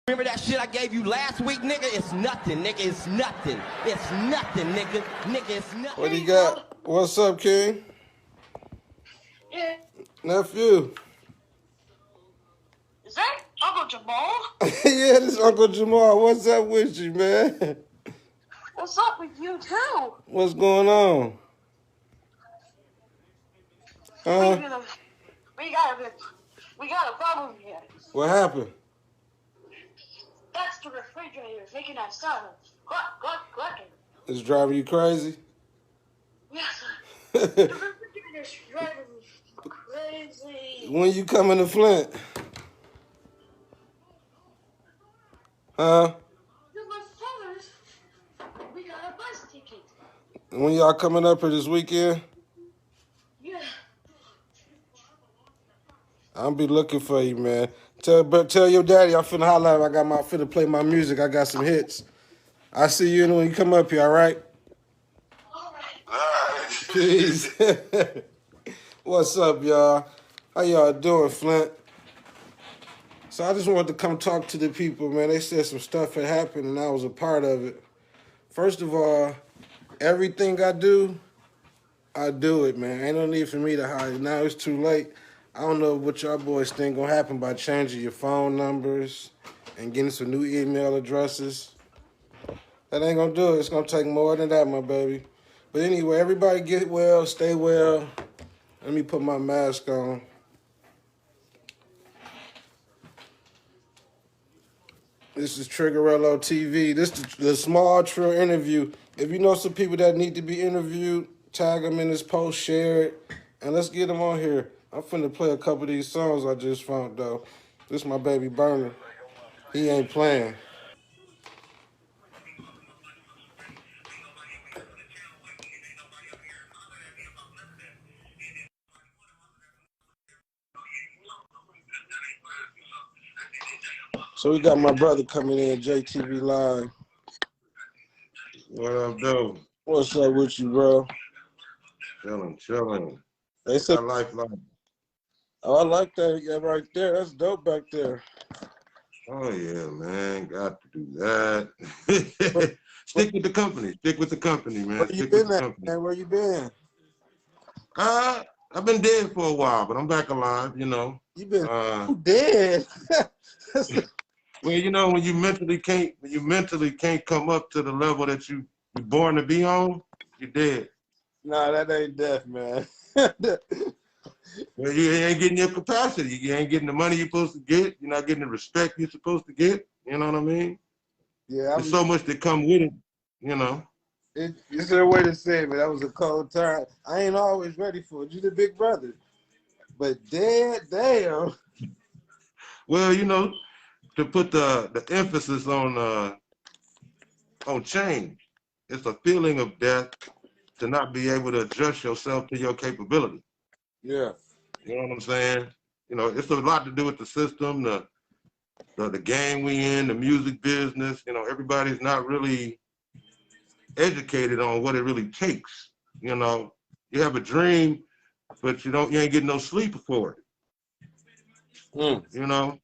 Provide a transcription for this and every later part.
Remember that shit I gave you last week, nigga? It's nothing, nigga. It's nothing. It's nothing, nigga. Nigga, it's nothing. What do you got? What's up, King? Yeah. Nephew. Is that Uncle Jamal? Yeah, this is Uncle Jamal. What's up with you, man? What's up with you too? What's going on? We got a problem here. What happened? That's the refrigerator making that sound. Clucking. It's driving you crazy? Yes. The refrigerator's driving me crazy. When you coming to Flint? Huh? With my father's, we got a bus ticket. When y'all coming up here this weekend? Yeah. I'll be looking for you, man. Tell your daddy I'm finna holler. I got finna play my music. I got some hits. I see you when you come up here, all right? All right. All right. Peace. What's up, y'all? How y'all doing, Flint? So I just wanted to come talk to the people, man. They said some stuff had happened, and I was a part of it. First of all, everything I do it, man. Ain't no need for me to hide it. Now it's too late. I don't know what y'all boys think gonna happen by changing your phone numbers and getting some new email addresses. That ain't gonna do it. It's gonna take more than that, my baby. But anyway, everybody get well, stay well. Let me put my mask on. This is Triggerello TV. This is the small Trill interview. If you know some people that need to be interviewed, tag them in this post, share it, and let's get them on here. I'm finna play a couple of these songs I just found, though. This is my baby Burner. He ain't playing. So we got my brother coming in, JTV Live. What up, though? What's up with you, bro? Chilling. They said, Lifeline. Oh, I like that. Yeah, right there. That's dope back there. Oh yeah, man. Got to do that. Stick with the company. Stick with the company, man. Where you been at, man? Where you been? I've been dead for a while, but I'm back alive, you know. You been dead. Well, you know, when you mentally can't come up to the level that you're born to be on, you're dead. Nah, that ain't death, man. Well, you ain't getting your capacity. You ain't getting the money you're supposed to get. You're not getting the respect you're supposed to get. You know what I mean? Yeah. There's so much that come with it, you know. It's a way to say it, but that was a cold time. I ain't always ready for it. You the big brother. But dead, damn. Well, you know, to put the emphasis on change. It's a feeling of death to not be able to adjust yourself to your capability. Yeah. You know what I'm saying? You know, it's a lot to do with the system, the game we in, the music business. You know, everybody's not really educated on what it really takes. You know, you have a dream, but you ain't getting no sleep for it. You know,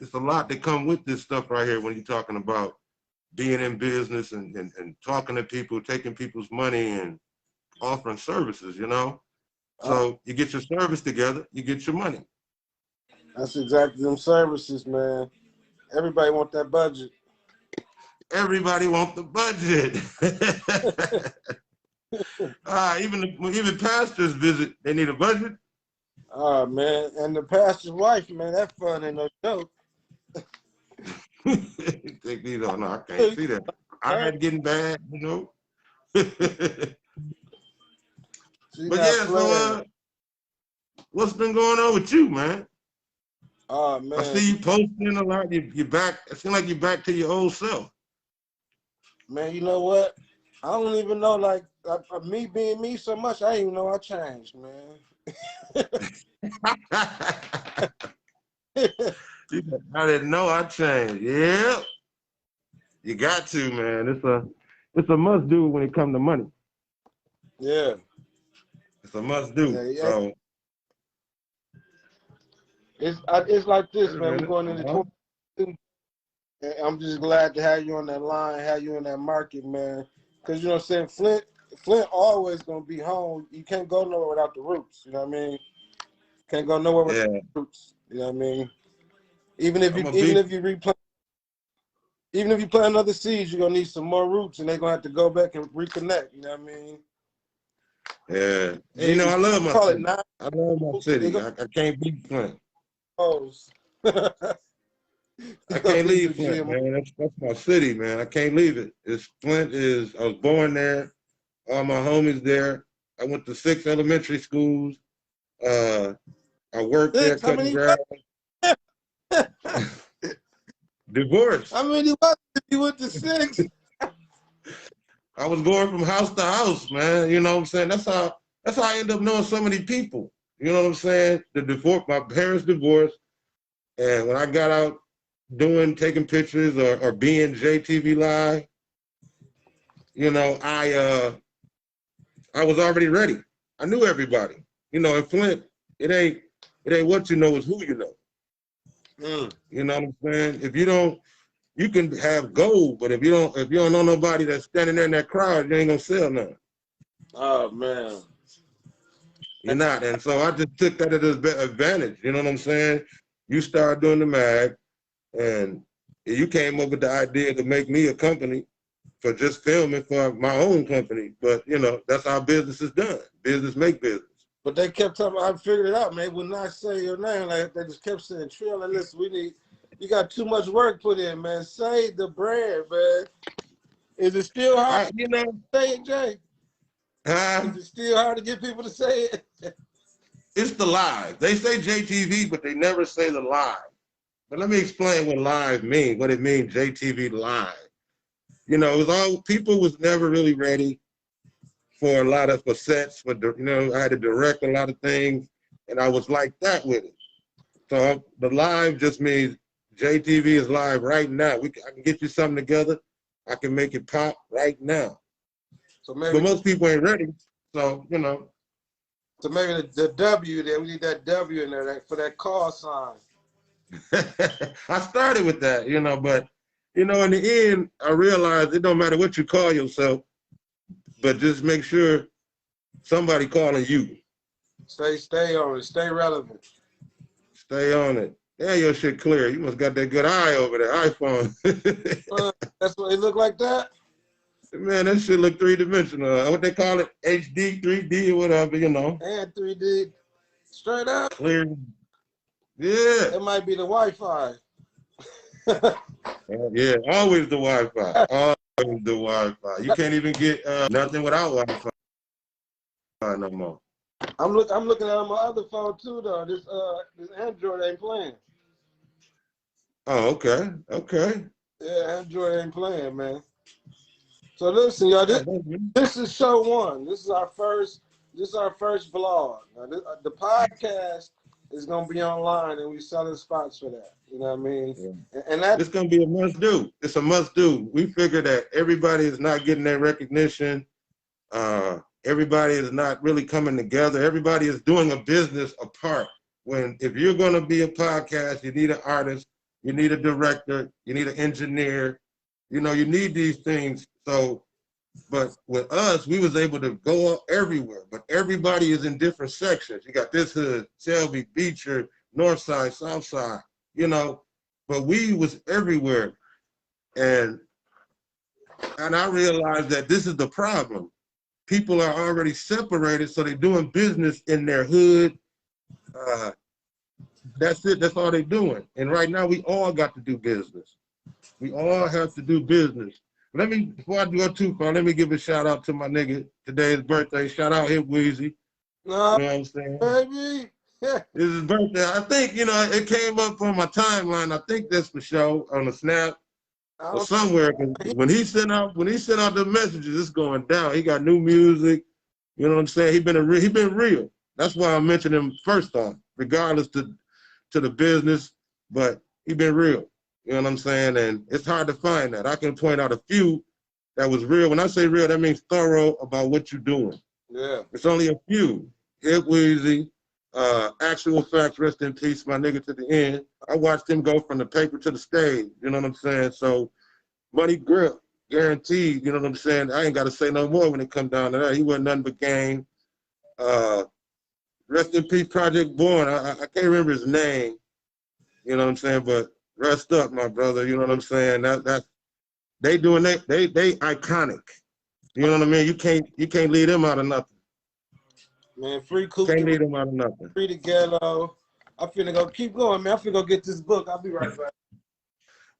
it's a lot that come with this stuff right here when you're talking about being in business and talking to people, taking people's money and offering services, you know? So you get your service together, you get your money. That's exactly them services, man. Everybody want that budget. Everybody want the budget. Even pastors visit, they need a budget. Oh, man. And the pastor's wife, man, that fun ain't no joke. Think these are, no, I can't see that. I'm getting bad, you know? But yeah, so what's been going on with you, man? Oh, man. I see you posting a lot. You're back. It seems like you're back to your old self. Man, you know what? I don't even know, like, me being me so much, I didn't even know I changed, man. I didn't know I changed. Yeah. You got to, man. It's a must do when it comes to money. Yeah. It's a must do. Yeah. So it's like this, man. We're going into 2022. I'm just glad to have you on that line, have you in that market, man. Because, you know what I'm saying, Flint always going to be home. You can't go nowhere without the roots, you know what I mean? Can't go nowhere without the roots, you know what I mean? Even if you plant other seeds, you're going to need some more roots, and they're going to have to go back and reconnect, you know what I mean? Yeah. You know, I love my city. I love my city. I can't beat Flint. I can't leave Flint, man. That's my city, man. I can't leave it. I was born there. All my homies there. I went to 6 elementary schools. I worked there cutting grass. Divorced. How many was it? You went to 6? I was going from house to house, man. You know what I'm saying? That's how I end up knowing so many people. You know what I'm saying? My parents divorced. And when I got out taking pictures or being JTV Live, you know, I was already ready. I knew everybody. You know, in Flint, it ain't what you know, it's who you know. You know what I'm saying? If you don't, you can have gold, but if you don't know nobody that's standing there in that crowd, you ain't gonna sell nothing. Oh man. You're not. And so I just took that as an advantage. You know what I'm saying? You started doing the mag, and you came up with the idea to make me a company for just filming for my own company. But, you know, that's how business is done. Business make business. But they kept telling me, I figured it out, man. They would not say your name. Like, they just kept saying, Treal, and listen, you got too much work put in, man. Say the brand, man. Is it still hard to say it, Jay? Is it still hard to get people to say it? It's the live. They say JTV, but they never say the live. But let me explain what live means, what it means, JTV Live. You know, people was never really ready for a lot of sets. But, you know, I had to direct a lot of things, and I was like that with it. So the live just means JTV is live right now. I can get you something together. I can make it pop right now. So maybe, but most people ain't ready. So, you know. So maybe the W there, we need that W in there for that call sign. I started with that, you know, but, you know, in the end, I realized it don't matter what you call yourself, but just make sure somebody calling you. Stay on it. Stay relevant. Stay on it. Yeah, your shit clear. You must got that good eye over there, iPhone. That's what it look like that? Man, that shit look three-dimensional. What they call it, HD, 3D, or whatever, you know. And 3D. Straight up. Clear. Yeah. It might be the Wi-Fi. Yeah, always the Wi-Fi. Always the Wi-Fi. You can't even get nothing without Wi-Fi no more. I'm looking at my other phone too, though. This Android ain't playing. Oh, okay. Okay. Yeah, Android ain't playing, man. So listen, y'all. This is show 1. This is our first vlog. Now, the podcast is gonna be online, and we selling spots for that. You know what I mean? Yeah. And it's gonna be a must do. It's a must do. We figure that everybody is not getting that recognition. Everybody is not really coming together. Everybody is doing a business apart. If you're gonna be a podcast, you need an artist, you need a director, you need an engineer. You know, you need these things. So, but with us, we was able to go everywhere, but everybody is in different sections. You got this hood, Shelby, Beecher, North Side, South Side, you know, but we was everywhere. And I realized that this is the problem. People are already separated, so they're doing business in their hood. That's it, that's all they're doing. And right now, we all got to do business. We all have to do business. Before I go too far, let me give a shout out to my nigga. Today's birthday. Shout out Hip Weezy. You know what I'm saying? Baby. This is his birthday. I think, you know, it came up on my timeline. I think that's for show on the Snap or somewhere. When he sent out the messages, it's going down. He got new music. You know what I'm saying? He been real. That's why I mentioned him first off, regardless to the business, but he been real. You know what I'm saying? And it's hard to find that. I can point out a few that was real. When I say real, that means thorough about what you're doing. Yeah. It's only a few. Hip Weezy, Actual Facts, rest in peace, my nigga, to the end. I watched him go from the paper to the stage, you know what I'm saying? So Money Grip, guaranteed, you know what I'm saying? I ain't got to say no more when it come down to that. He wasn't nothing but game. Rest in peace, Project Born. I can't remember his name, you know what I'm saying? But rest up, my brother, you know what I'm saying? They doing they iconic. You know what I mean? You can't leave them out of nothing. Man, free Coop. Can't leave them out of nothing. Free the ghetto. I'm finna go keep going, man. I'm finna go get this book. I'll be right back.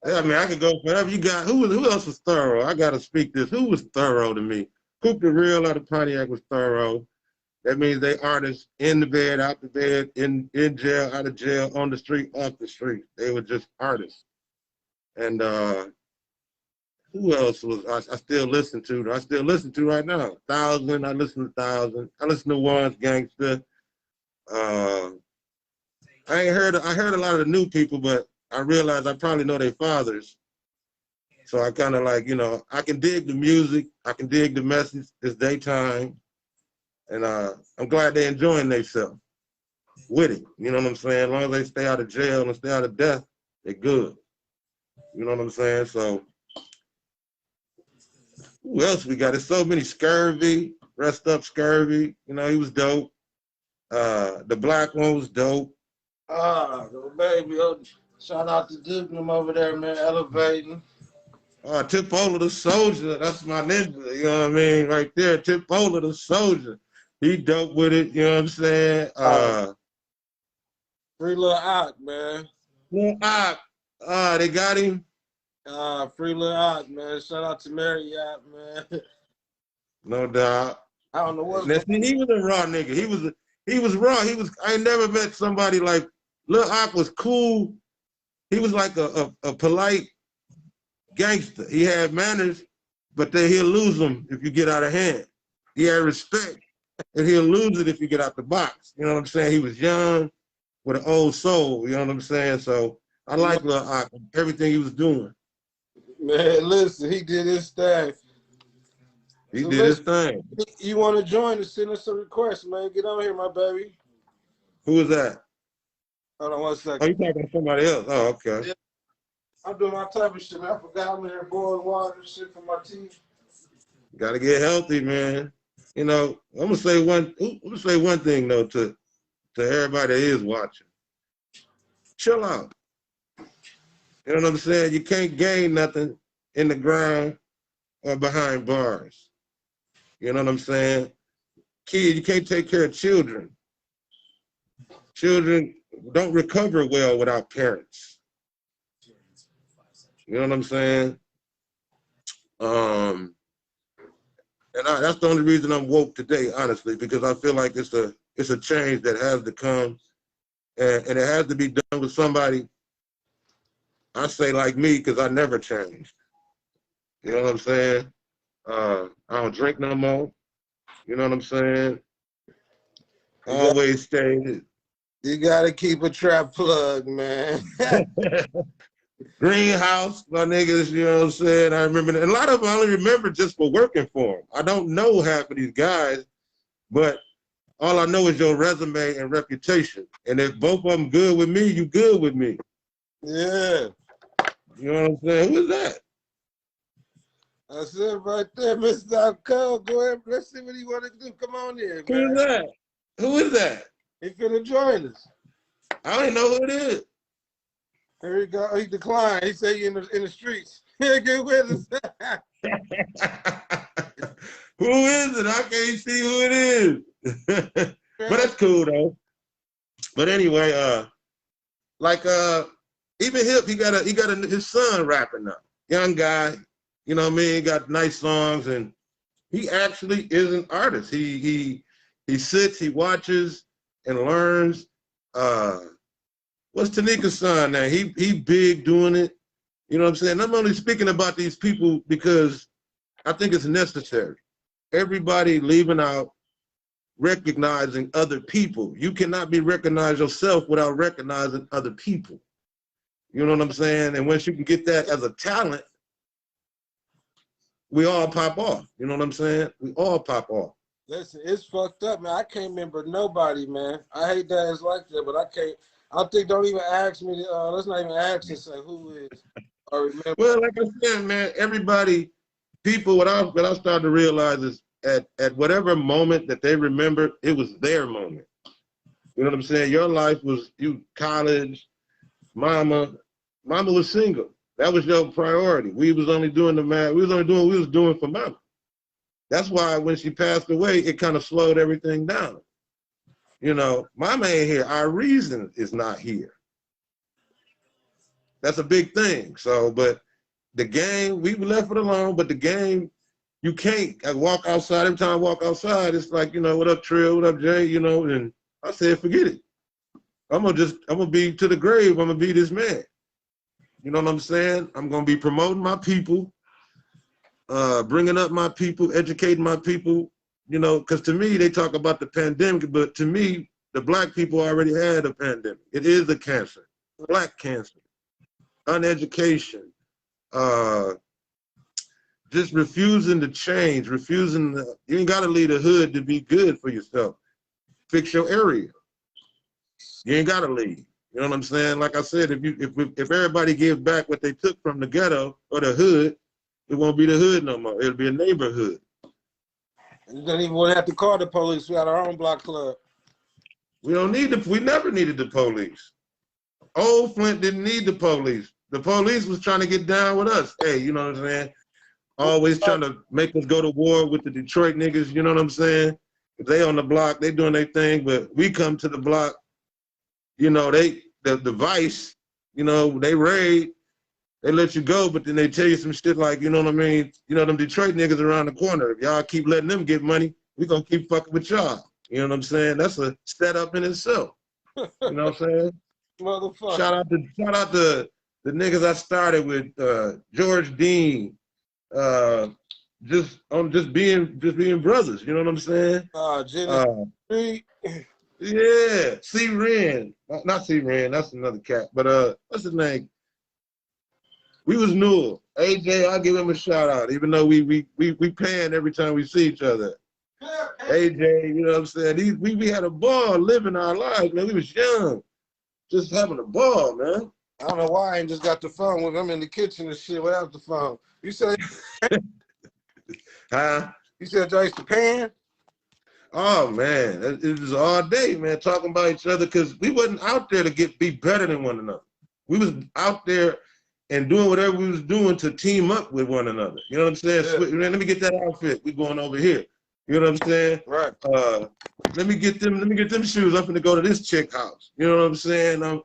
Yeah, I mean, I could go forever. You got who else was thorough? I gotta speak this. Who was thorough to me? Coop the Real out of Pontiac was thorough. That means they artists in the bed, out the bed, in jail, out of jail, on the street, off the street. They were just artists. And who else was I still listen to? I still listen to right now. 1,000. I listen to 1,000. I listen to One's Gangster. I heard a lot of the new people, but I realized I probably know their fathers. So I kind of like, you know, I can dig the music. I can dig the message. It's daytime. And I'm glad they're enjoying themselves with it. You know what I'm saying? As long as they stay out of jail and stay out of death, they're good. You know what I'm saying? So who else we got? There's so many. Scurvy, Rest Up Scurvy. You know, he was dope. The black one was dope. Baby, shout out to Duke and them over there, man, elevating. Tip Polar the Soldier, that's my ninja, you know what I mean? Right there, Tip Polar the Soldier. He dope with it, you know what I'm saying? Free Lil Ock, man. Lil Ock, they got him. Free Lil Ock, man. Shout out to Marriott, man. No doubt. I don't know what. He was a raw nigga. He was raw. I ain't never met somebody like Lil Ock was cool. He was like a polite gangster. He had manners, but then he'll lose them if you get out of hand. He had respect, and he'll lose it if you get out the box. You know what I'm saying? He was young with an old soul. You know what I'm saying? So I like Lil Ock, everything he was doing. Man, listen, he did his thing. He did his thing. You want to join us? Send us a request, man. Get on here, my baby. Who was that? Hold on 1 second. Oh, you talking to somebody else? Oh, okay. Yeah. I'm doing my type of shit, man. I forgot I'm in here boiling water and shit for my teeth. Gotta get healthy, man. You know, I'm gonna say one thing though to everybody that is watching. Chill out. You know what I'm saying? You can't gain nothing in the ground or behind bars. You know what I'm saying? Kids, you can't take care of children. Children don't recover well without parents. You know what I'm saying? And that's the only reason I'm woke today, honestly, because I feel like it's a change that has to come, and it has to be done with somebody. I say like me, because I never changed. You know what I'm saying? I don't drink no more. You know what I'm saying? Always stayed. You gotta keep a trap plug, man. Greenhouse, my niggas, you know what I'm saying? I remember, and a lot of them I only remember just for working for them. I don't know half of these guys, but all I know is your resume and reputation. And if both of them good with me, you good with me. Yeah. You know what I'm saying? Who is that? That's it right there, Mr. Cole. Go ahead. Let's see what he want to do. Come on here, man. Who is that? Who is that? He finna join us. I don't even know who it is. Here we go. He declined. He said you in the streets. Get with us. Who is it? I can't see who it is. But that's cool though. But anyway, even Hip, he got his son rapping now. Young guy, you know what I mean? He got nice songs, and he actually is an artist. He sits, he watches, and learns. What's Tanika's son now? He big doing it. You know what I'm saying? I'm only speaking about these people because I think it's necessary. Everybody leaving out recognizing other people. You cannot be recognized yourself without recognizing other people. You know what I'm saying? And once you can get that as a talent, we all pop off. You know what I'm saying? We all pop off. Listen, it's fucked up, man. I can't remember nobody, man. I hate that it's like that, but I can't. I think don't even ask me. Let's not even ask and say who is or remember. Well, like I said, man, everybody, people, what I started to realize is at whatever moment that they remember, it was their moment. You know what I'm saying? Your life was you college, mama was single. That was your priority. We was only doing the math. We was only doing what we was doing for mama. That's why when she passed away, it kind of slowed everything down. You know, mama ain't here. Our reason is not here. That's a big thing. So, but the game, we left it alone, but the game, you can't walk outside. Every time I walk outside, it's like, you know, what up, Treal? What up, Jay? You know, and I said, forget it. I'm gonna be to the grave. I'm gonna be this man. You know what I'm saying? I'm gonna be promoting my people, bringing up my people, educating my people. You know, because to me, they talk about the pandemic, but to me, the black people already had a pandemic. It is a cancer, black cancer, uneducation, just refusing to change, you ain't gotta leave the hood to be good for yourself. Fix your area. You ain't gotta leave. You know what I'm saying? Like I said, if everybody gives back what they took from the ghetto or the hood, it won't be the hood no more. It'll be a neighborhood. You don't even want to have to call the police. We got our own block club. We never needed the police. Old Flint didn't need the police. The police was trying to get down with us. Hey, you know what I'm saying? Always trying to make us go to war with the Detroit niggas, you know what I'm saying? If they on the block, they doing their thing, but we come to the block, you know, the vice, you know, they raid, they let you go, but then they tell you some shit like, you know what I mean? You know, them Detroit niggas around the corner. If y'all keep letting them get money, we gonna keep fucking with y'all. You know what I'm saying? That's a setup in itself. You know what I'm saying? Motherfucker. Shout out to the niggas I started with, George Dean, just being brothers. You know what I'm saying? Jenny. Yeah, C Ren, not C Ren. That's another cat. But what's his name? We was new. AJ, I'll give him a shout out, even though we pan every time we see each other. AJ, you know what I'm saying? We had a ball living our lives, man. We was young, just having a ball, man. I don't know why I ain't just got the phone with him in the kitchen and shit without the phone. You said, huh? You said y'all used to pan? Oh man, it was all day, man, talking about each other because we wasn't out there to be better than one another. We was out there and doing whatever we was doing to team up with one another. You know what I'm saying? Yeah. Man, let me get that outfit. We going over here. You know what I'm saying? Right. Let me get them shoes. I'm finna go to this chick house. You know what I'm saying?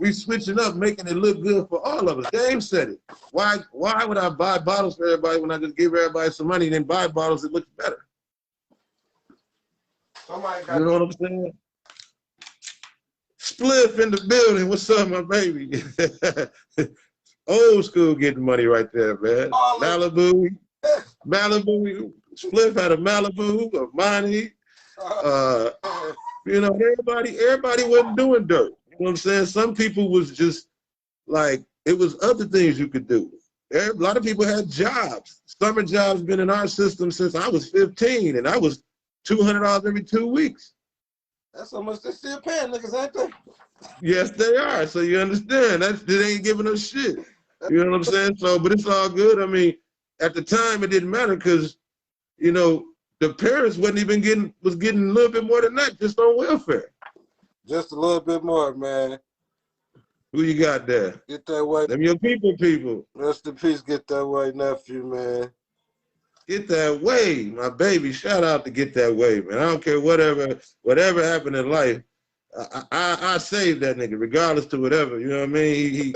We switching up, making it look good for all of us. Dame said it. Why would I buy bottles for everybody when I just give everybody some money and then buy bottles that look better? You know what I'm saying? Spliff in the building. What's up, my baby? Old school getting money right there, man. Malibu. Spliff had a Malibu, a Monty. You know, everybody wasn't doing dirt. You know what I'm saying? Some people was just like, it was other things you could do. A lot of people had jobs. Summer jobs been in our system since I was 15, and I was $200 every 2 weeks. That's how much they still paying niggas, ain't they? Yes, they are. So you understand, they ain't giving us shit. You know what I'm saying? So, but it's all good. I mean, at the time, it didn't matter because, you know, the parents was getting a little bit more than that, just on welfare. Just a little bit more, man. Who you got there? Get that way. Them your people. Rest in peace, Get That Way, nephew, man. Get That Way, my baby. Shout out to Get That Way, man. I don't care whatever happened in life. I saved that nigga, regardless to whatever. You know what I mean?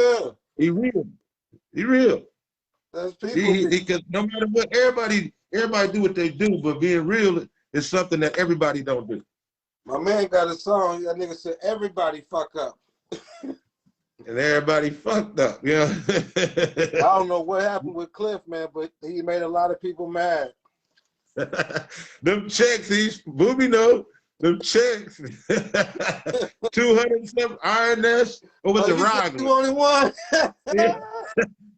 He real. He real. That's people. Because no matter what, everybody do what they do, but being real is something that everybody don't do. My man got a song. That nigga said, "Everybody fuck up." And everybody fucked up, you know? I don't know what happened with Cliff, man, but he made a lot of people mad. Them checks, Booby know, them checks. 207 IRS, or was it Roglin? You only one. Yeah.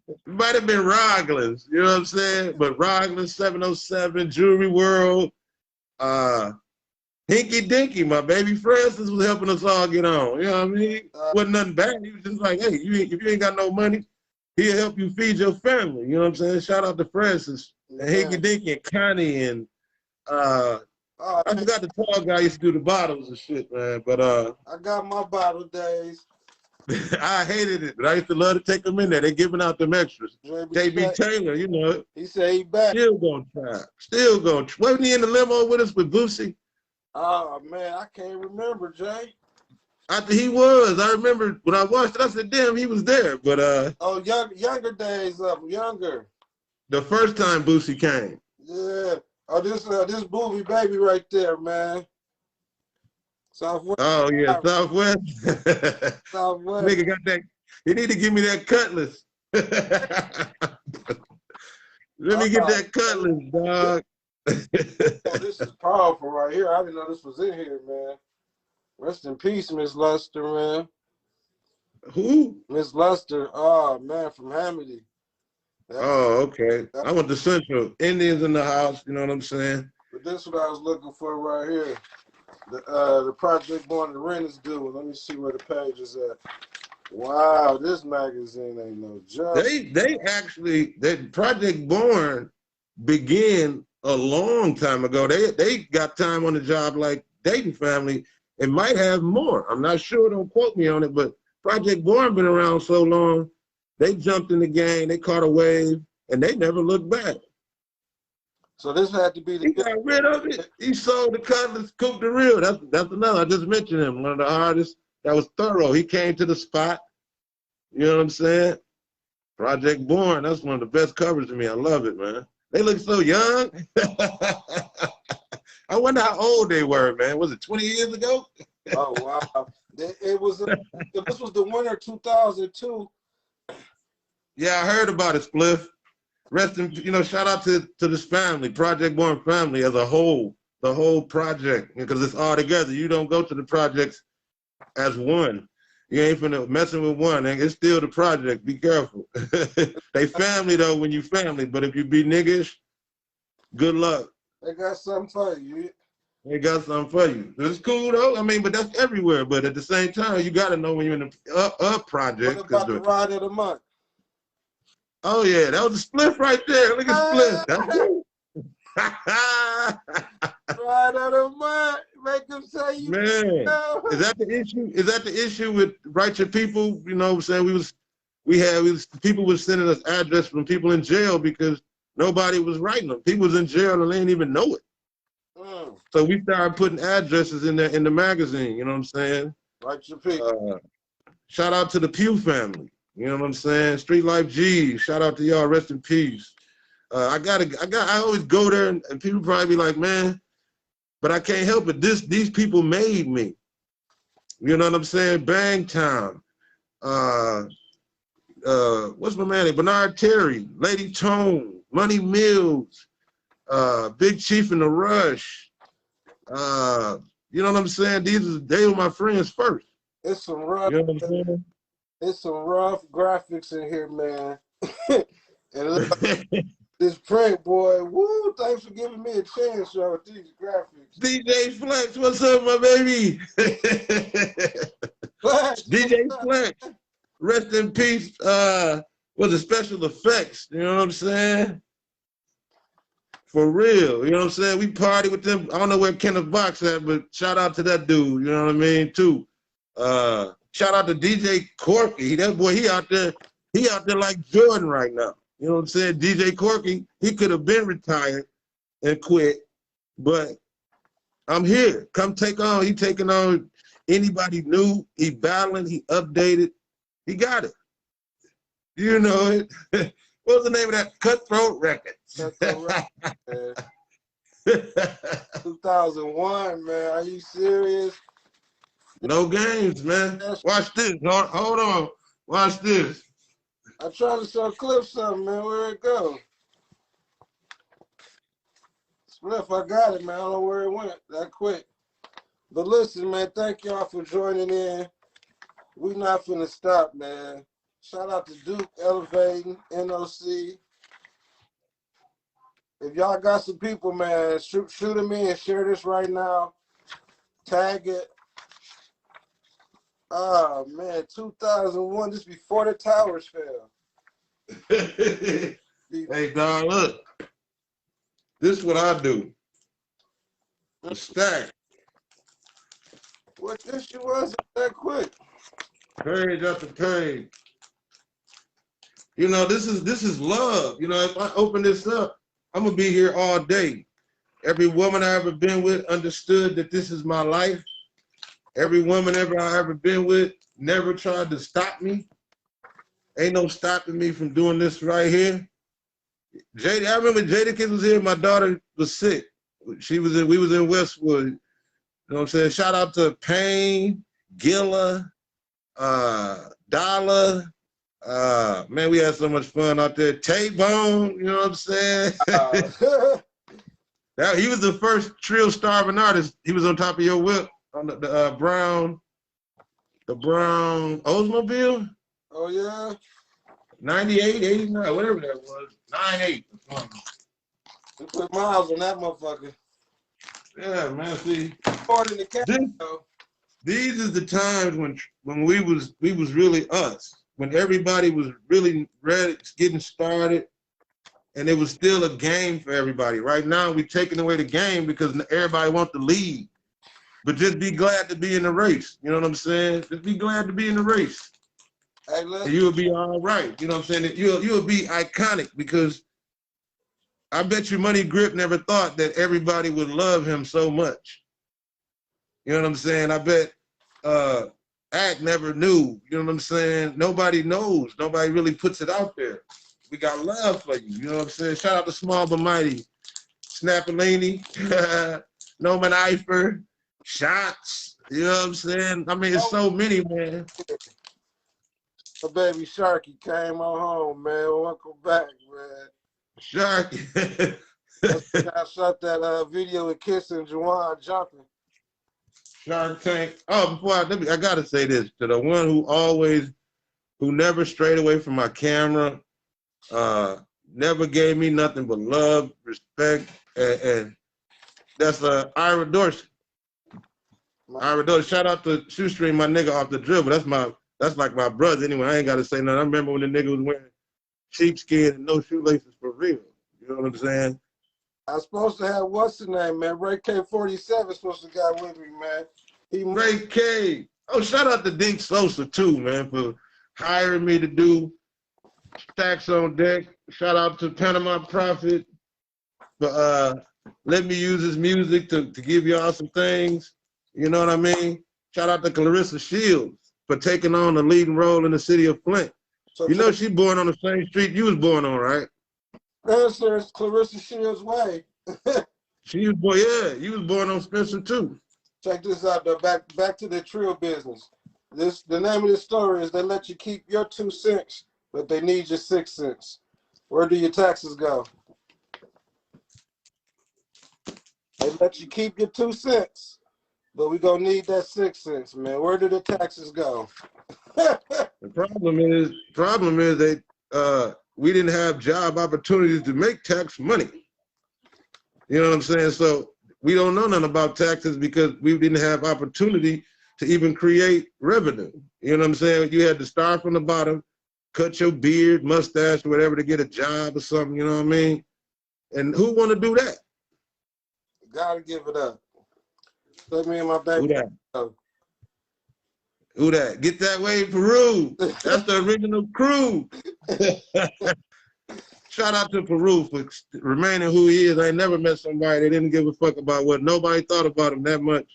It might have been Roglins, you know what I'm saying? But Roglin, 707, Jewelry World, Hinky Dinky, my baby Francis, was helping us all get on. You know what I mean? Wasn't nothing bad. He was just like, hey, if you ain't got no money, he'll help you feed your family. You know what I'm saying? Shout out to Francis and Hinky Dinky and Connie and I forgot the tall guy used to do the bottles and shit, man. But I got my bottle days. I hated it, but I used to love to take them in there. They giving out them extras. JB Taylor, you know. He said he back. Still gonna try. Still gonna try. Wasn't he in the limo with us with Boosie? Oh man, I can't remember, Jay. After he was, I remember when I watched it, I said, damn, he was there. But oh, younger days of him, younger. The first time Boosie came. Yeah. Oh, this Booby baby right there, man. Southwest. Oh yeah, Southwest. Southwest. Nigga got that. You need to give me that cutlass. Let me get that cutlass, dog. Oh, this is powerful right here. I didn't know this was in here, man. Rest in peace, Miss Luster, man. Who? Miss Luster. Oh man, from Hamity. Oh, okay. I went to Central. Indians in the house, you know what I'm saying? But this is what I was looking for right here. The Project Born to Rent is due. Let me see where the page is at. Wow, this magazine ain't no joke. They actually, Project Born began a long time ago. They got time on the job like Dayton Family. It might have more. I'm not sure. Don't quote me on it. But Project Born been around so long. They jumped in the game. They caught a wave, and they never looked back. So this had to be the. He got rid of it. He sold the Cutlass, Coupe de Real. That's another. I just mentioned him. One of the artists that was thorough. He came to the spot. You know what I'm saying? Project Born. That's one of the best covers to me. I love it, man. They look so young. I wonder how old they were, man. Was it 20 years ago? Oh wow! It was. This was the winter 2002. Yeah, I heard about it, Spliff. Rest in, shout out to this family, Project Born family as a whole, the whole project, because it's all together. You don't go to the projects as one. You ain't finna messing with one, and it's still the project. Be careful. They family though when you family, but if you be niggish, good luck. They got something for you. They got something for you. It's cool though. I mean, but that's everywhere. But at the same time, you gotta know when you're in the project. What about the ride of the month? Oh yeah, that was a Spliff right there. Look at Spliff. That's cool. Ride of the month. Make them say you. Man, is that the issue? Is that the issue with Write Your People? You know what I'm saying? People was sending us address from people in jail because nobody was writing them. People was in jail and they didn't even know it. So we started putting addresses in there in the magazine. You know what I'm saying? Write Your People. Shout out to the Pugh family. You know what I'm saying? Street Life G. Shout out to y'all. Rest in peace. I always go there and people probably be like, man, but I can't help it. These people made me. You know what I'm saying? Bang Time. What's my man? Bernard Terry, Lady Tone, Money Mills, Big Chief in the Rush. You know what I'm saying? They were my friends first. It's some rough. You know what I'm saying? It's some rough graphics in here, man. And look, this print, boy. Woo! Thanks for giving me a chance, y'all, with these graphics. DJ Flex, what's up, my baby? Flex, DJ Flex, rest in peace. Was it Special Effects? You know what I'm saying? For real, you know what I'm saying? We party with them. I don't know where Kenneth Box at, but shout out to that dude. You know what I mean, too. Shout out to DJ Corky. That boy, he out there like Jordan right now. You know what I'm saying? DJ Corky, he could have been retired and quit, but I'm here. Come take on. He taking on anybody new. He battling. He updated. He got it. You know it. What was the name of that? Cutthroat Records. Cutthroat Records. 2001, man. Are you serious? No games, man. Watch this. Hold on. Watch this. I'm trying to show Cliff something, man. Where it go? Spliff, I got it, man. I don't know where it went that quick. But listen, man, thank y'all for joining in. We not finna stop, man. Shout out to Duke Elevating, NOC. If y'all got some people, man, shoot them in. Share this right now. Tag it. Oh, man, 2001, just before the towers fell. Hey, dog, look. This is what I do. A stack. What issue was it that quick? Page after page. You know, this is love. You know, if I open this up, I'm gonna be here all day. Every woman I ever been with understood that this is my life. Every woman I ever been with never tried to stop me. Ain't no stopping me from doing this right here. Jada, I remember Jada Kids was here. My daughter was sick. We was in Westwood. You know what I'm saying? Shout out to Payne, Gilla, Dollar. Man, we had so much fun out there. Tay-Bone, you know what I'm saying? He was the first Treal starving artist. He was on top of your whip on the brown Oldsmobile. Oh, yeah? 98, 89, whatever that was. 98. We put miles on that motherfucker. Yeah, man, see. Part in the cat, These is the times when we was really us. When everybody was really ready, getting started, and it was still a game for everybody. Right now, we're taking away the game because everybody wants to lead. But just be glad to be in the race. You know what I'm saying? Just be glad to be in the race. Hey, and you'll be all right. You know what I'm saying? You'll be iconic because I bet you Money Grip never thought that everybody would love him so much. You know what I'm saying? I bet Act never knew. You know what I'm saying? Nobody knows. Nobody really puts it out there. We got love for you. You know what I'm saying? Shout out to Small but Mighty, Snappalini, Noman Eifer, Shots. You know what I'm saying? I mean, it's so many, man. My baby Sharky came on home, man. Welcome back, man. Sharky. I shot that video with Kiss and Juwan jumping. Shark Tank. Oh, before I gotta say this to the one who never strayed away from my camera, never gave me nothing but love, respect, and that's Ira Dorsey. Ira Dorsey. Shout out to Shoestring, my nigga off the dribble. That's like my brother anyway. I ain't gotta say nothing. I remember when the nigga was wearing sheepskin and no shoelaces for real. You know what I'm saying? I was supposed to have what's the name, man? Ray K47 supposed to got with me, man. Ray K. Oh, shout out to Dink Sosa too, man, for hiring me to do Stacks on Deck. Shout out to Panama Prophet for letting me use his music to give y'all some things. You know what I mean? Shout out to Clarissa Shields for taking on the leading role in the city of Flint. So you know she born on the same street you was born on, right? Spencer is Clarissa Shields' way. She was born, yeah, you was born on Spencer too. Check this out, though. Back to the Treal business. The name of the story is they let you keep your 2 cents, but they need your 6 cents. Where do your taxes go? They let you keep your 2 cents, but we gonna need that 6 cents, man. Where do the taxes go? The problem is that we didn't have job opportunities to make tax money. You know what I'm saying? So we don't know nothing about taxes because we didn't have opportunity to even create revenue. You know what I'm saying? You had to start from the bottom, cut your beard, mustache, whatever to get a job or something, you know what I mean? And who want to do that? Gotta give it up. Let me and my baby. Who that? Get that way, Peru. That's the original crew. Shout out to Peru for remaining who he is. I ain't never met somebody that didn't give a fuck about what nobody thought about him that much.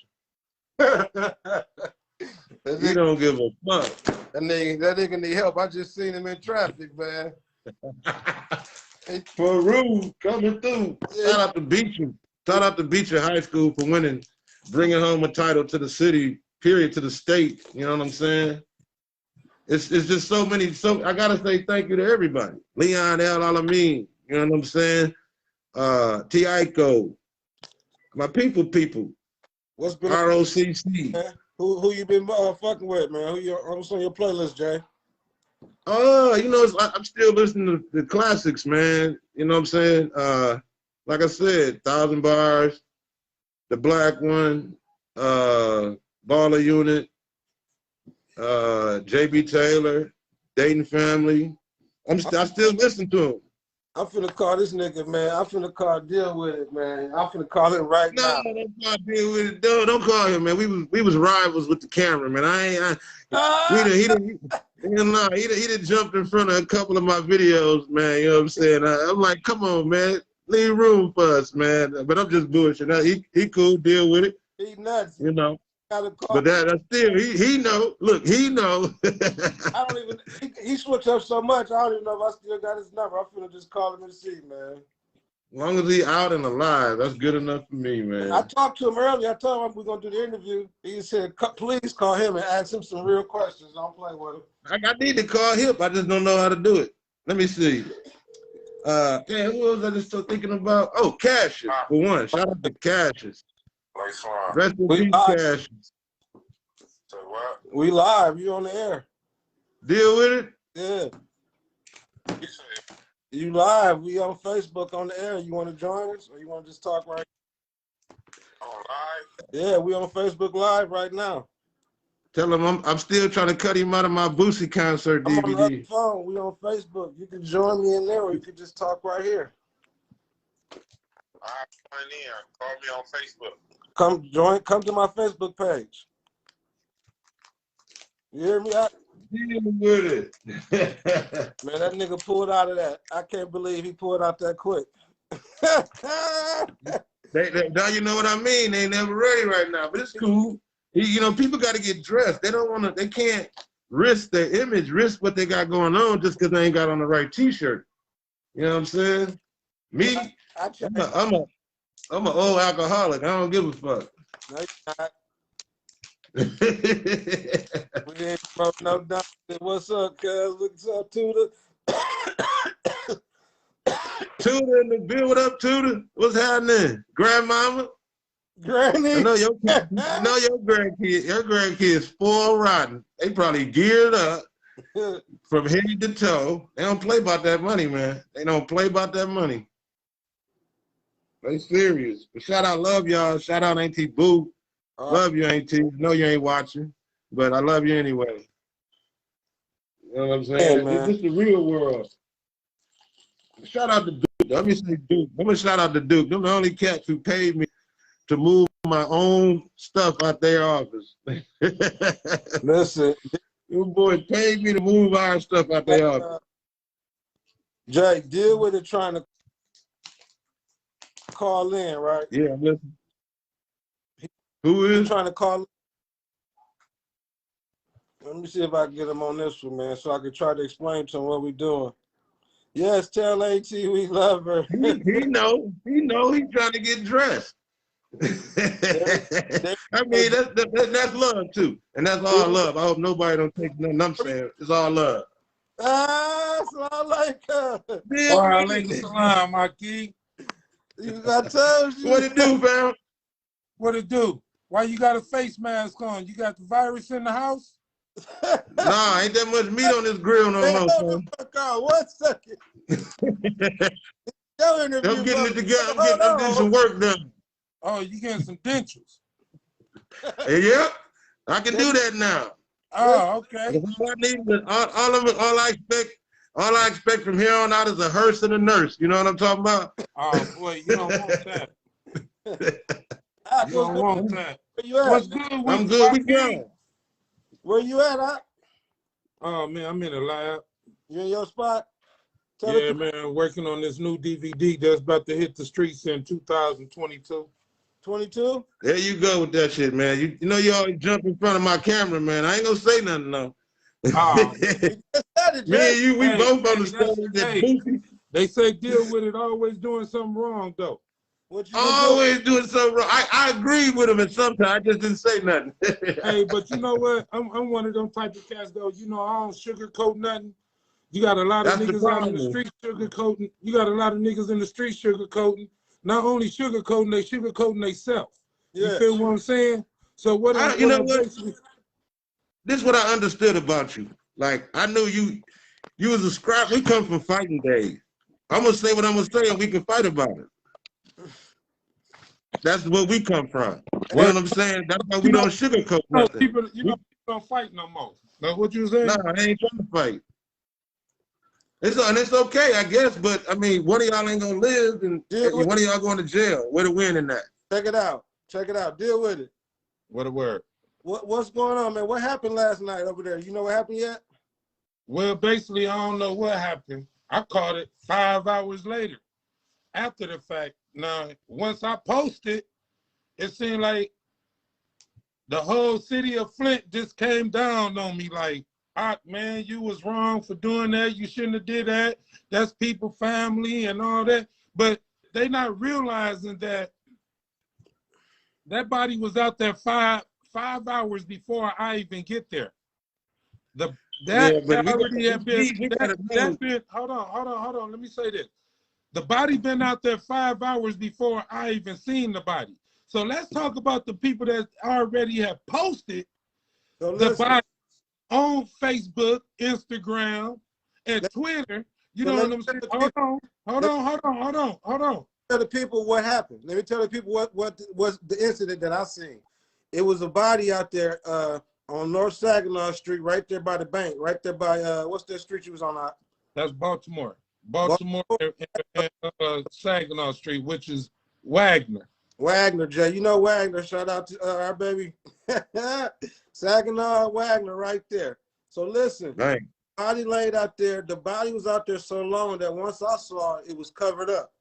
He don't give a fuck. That nigga need help. I just seen him in traffic, man. Peru coming through. Shout out to Beecher. Shout out to Beecher High School for bringing home a title to the city, period, to the state. You know what I'm saying? It's just so many. I gotta say thank you to everybody. Leon El Alamin, you know what I'm saying? Tiaiko, my people. What's been ROCC. Who you been fucking with, man? What's on your playlist, Jay? You know, I'm still listening to the classics, man. You know what I'm saying? like I said, 1,000 Bars, the Black One, Baller Unit, JB Taylor, Dayton Family. I still listen to him. I'm finna call this nigga, man. I'm finna call Deal With It, man. I'm finna call him right now. No, don't call Deal With It. Don't call him, man. We was rivals with the camera, man. He done jumped in front of a couple of my videos, man. You know what I'm saying? I'm like, come on, man. Leave room for us, man. But I'm just bullshitting. He cool, Deal With It. He nuts. You know. But that's still, he know. Look, he know. I don't even, he switched up so much, I don't even know if I still got his number. I'm finna just call him and see, man. As long as he out and alive, that's good enough for me, man. I talked to him earlier. I told him we're going to do the interview. He said, please call him and ask him some real questions. Don't play with him. I need to call him. I just don't know how to do it. Let me see. Yeah, who was I just still thinking about? Oh, Cassius, for one. Shout out to Cassius. Rest in peace, Cassius. So what? We live. You on the air. Deal With It? Yeah. You live. We on Facebook on the air. You want to join us or you want to just talk right On live? Yeah, we on Facebook Live right now. Tell him I'm still trying to cut him out of my Boosie concert DVD. I'm on the phone. We on Facebook. You can join me in there or you can just talk right here. I'll join in. Call me on Facebook. Come to my Facebook page. You hear me? Deal With It. Man, that nigga pulled out of that. I can't believe he pulled out that quick. Now you know what I mean. They never ready right now, but it's cool. You know, people got to get dressed. They don't want to. They can't risk their image, risk what they got going on just because they ain't got on the right T-shirt. You know what I'm saying? Me, I'm an old alcoholic. I don't give a fuck. No, you're not. We ain't broke no down. What's up, cuz? What's up, Tudor? Tudor in the build. What up, Tudor? What's happening? Grandmama? Granny? I know your grandkids spoiled rotten. They probably geared up from head to toe. They don't play about that money, man. They don't play about that money. They serious. But shout out, love y'all. Shout out Auntie Boo. Love you, Auntie. Know you ain't watching, but I love you anyway. You know what I'm saying? Hey, this is the real world. Shout out to Duke. Let me say Duke. I'm gonna shout out to Duke. They're the only cats who paid me to move my own stuff out their office. Listen. You boys paid me to move our stuff out their office. Jay, Deal With It trying to call in, right? Yeah, listen. Who is? He's trying to call in. Let me see if I can get him on this one, man, so I can try to explain to him what we're doing. Yes, tell AT we love her. He know. He's trying to get dressed. I mean, that's love too, and that's all love. I hope nobody don't take nothing I'm saying. It's all love. That's all like her. Walaikum salam, my key. I told you. What it do, fam? What it do? Why you got a face mask on? You got the virus in the house? Nah, ain't that much meat on this grill no more, fam. Fuck on. 1 second. I'm getting it together. I'm getting some work done. Oh, you getting some dentures? Yeah, I can do that now. Oh, okay. All I need is all I expect from here on out is a hearse and a nurse. You know what I'm talking about? Oh boy, you don't want that. You don't want that. Where you at? What's good? I'm good. We go. Where you at, huh? Oh man, I'm in the lab. You in your spot? Yeah, man, working on this new DVD that's about to hit the streets in 2022. 22? There you go with that shit, man. You know you always jump in front of my camera, man. I ain't gonna say nothing though. Oh, me and you, we both on the stage. They say Deal With It always doing something wrong though. What you always doing something wrong. I agree with him, and sometimes I just didn't say nothing. Hey, but you know what? I'm one of them type of cats though. You know, I don't sugarcoat nothing. You got a lot of niggas out in the street sugarcoating. You got a lot of niggas in the street sugarcoating. Not only sugarcoating, they sugarcoating themselves. You feel what I'm saying? So what? You know what? This is what I understood about you. Like I knew you was a scrap. We come from fighting days. I'm gonna say what I'm gonna say, and we can fight about it. That's where we come from. You Well, know what I'm saying? That's why we don't sugarcoat nothing. people don't fight no more. That's what you saying? No, I ain't trying to fight. It's okay, I guess, but I mean, one of y'all ain't gonna live, and one of y'all going to jail. Where the win in that? Check it out. Check it out. Deal with it. What a word. What's going on, man? What happened last night over there? You know what happened yet? Well, basically, I don't know what happened. I caught it 5 hours later, after the fact. Now, once I posted, it seemed like the whole city of Flint just came down on me like, man, you was wrong for doing that. You shouldn't have did that. That's people, family, and all that. But they not realizing that that body was out there five hours before I even get there. Hold on. Let me say this. The body been out there 5 hours before I even seen the body. So let's talk about the people that already have posted the body on Facebook, Instagram, and Twitter. You know what I'm saying? Hold on. Tell the people what happened. Let me tell the people what was the incident that I seen. It was a body out there on North Saginaw Street, right there by the bank, right there by what's that street you was on? That's Baltimore. Baltimore and Saginaw Street, which is Wagner. Wagner, Jay. You know Wagner. Shout out to our baby Saginaw Wagner right there. So listen, Dang. body laid out there. The body was out there so long that once I saw it, it was covered up.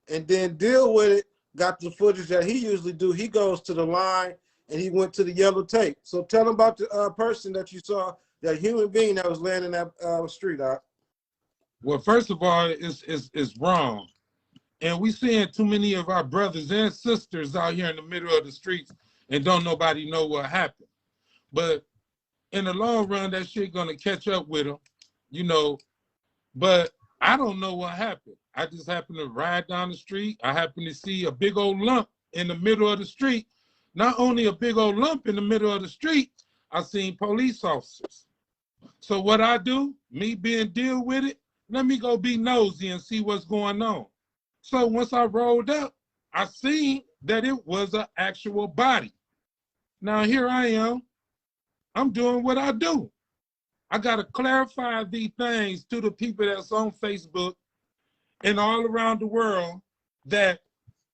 And then Deal With It got the footage that he usually do. He goes to the line and he went to the yellow tape. So tell him about the person that you saw, that human being that was laying in that street. Well, first of all, it's wrong. And we seeing too many of our brothers and sisters out here in the middle of the streets and don't nobody know what happened. But in the long run, that shit gonna catch up with them, you know. But I don't know what happened. I just happened to ride down the street. I happened to see a big old lump in the middle of the street. Not only a big old lump in the middle of the street, I seen police officers. So what I do, me being Deal With It, let me go be nosy and see what's going on. So once I rolled up, I seen that it was an actual body. Now here I am. I'm doing what I do. I got to clarify these things to the people that's on Facebook and all around the world, that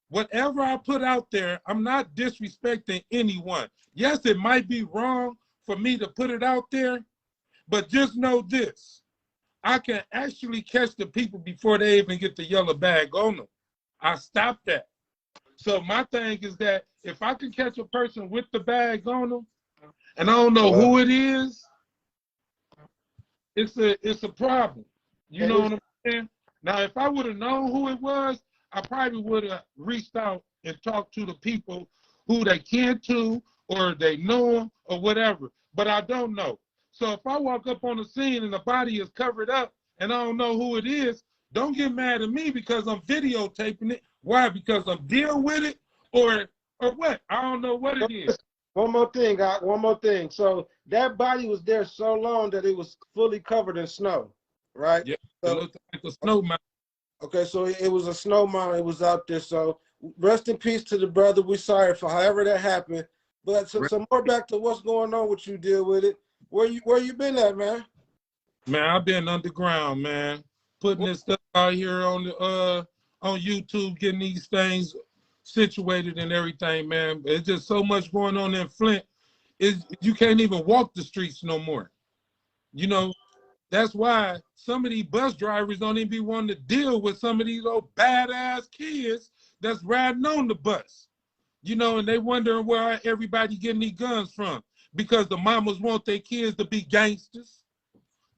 whatever I put out there, I'm not disrespecting anyone. Yes, it might be wrong for me to put it out there, but just know this. I can actually catch the people before they even get the yellow bag on them. I stopped that. So my thing is that if I can catch a person with the bag on them, and I don't know who it is, it's a problem. You know what I'm saying? Now, if I would have known who it was, I probably would have reached out and talked to the people who they can to, or they know them, or whatever. But I don't know. So if I walk up on the scene and the body is covered up and I don't know who it is, don't get mad at me because I'm videotaping it. Why? Because I'm dealing with it, or what? I don't know what it is. One more thing, one more thing. So that body was there so long that it was fully covered in snow, right? Yeah, so, it looked like a snow mountain. Okay, so it was a snow mountain. It was out there. So rest in peace to the brother. We're sorry for however that happened. But some more back to what's going on with you, Deal With It. Where you been at, man? Man, I've been underground, man. Putting this stuff out here on the on YouTube, getting these things situated and everything, man. It's just so much going on in Flint. You can't even walk the streets no more. You know, that's why some of these bus drivers don't even be wanting to deal with some of these old badass kids that's riding on the bus. You know, and they wondering where everybody getting these guns from, because the mamas want their kids to be gangsters.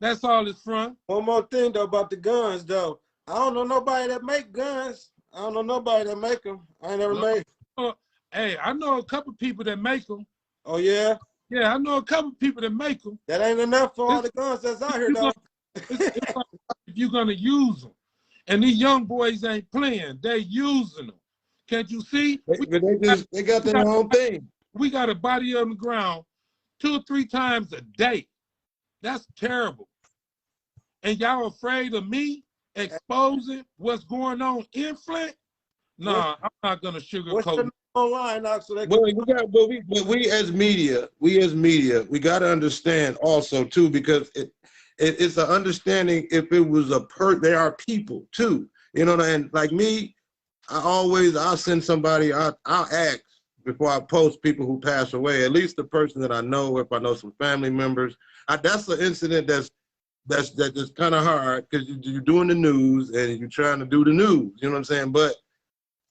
That's all it's from. One more thing, though, about the guns, though. I don't know nobody that make guns. I don't know nobody that make them. I ain't never made them. Hey, I know a couple people that make them. Oh, yeah? Yeah, I know a couple people that make them. That ain't enough for all the guns that's out here, though. It's like if you're going to use them. And these young boys ain't playing. They're using them. Can't you see? They got their own thing. We got a body on the ground 2 or 3 times a day. That's terrible. And y'all afraid of me exposing what's going on in Flint? Nah, I'm not gonna sugarcoat. What's the online now? So but we as media, we got to understand also too, because it's an understanding. If it was they are people too, you know, and like me, I'll send somebody, I'll ask before I post people who pass away, at least the person that I know, if I know some family members. That's an incident that's kind of hard, because you're doing the news and you're trying to do the news, you know what I'm saying? But,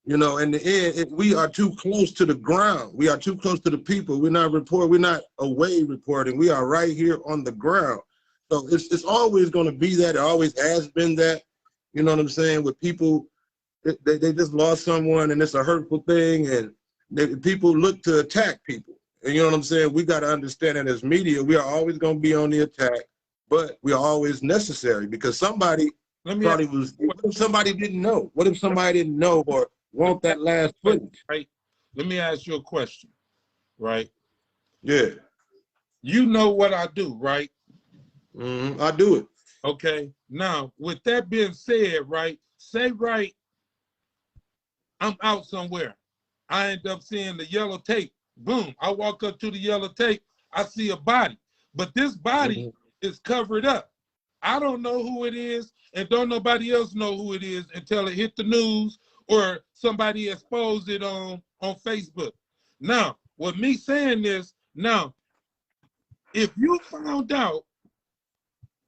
you know, in the end, we are too close to the ground. We are too close to the people. We're not away reporting. We are right here on the ground. So it's always going to be that. It always has been that, you know what I'm saying, with people. They just lost someone, and it's a hurtful thing, and people look to attack people. And you know what I'm saying? We got to understand that as media, we are always going to be on the attack, but we are always necessary, because somebody thought it was. What if somebody didn't know? What if somebody didn't know or want that last footage? Right. Let me ask you a question. Right. Yeah. You know what I do, right? I do it. Okay. Now, with that being said, right, say right, I'm out somewhere. I end up seeing the yellow tape. Boom. I walk up to the yellow tape. I see a body. But this body is covered up. I don't know who it is, and don't nobody else know who it is until it hit the news or somebody exposed it on Facebook. Now, with me saying this, now, if you found out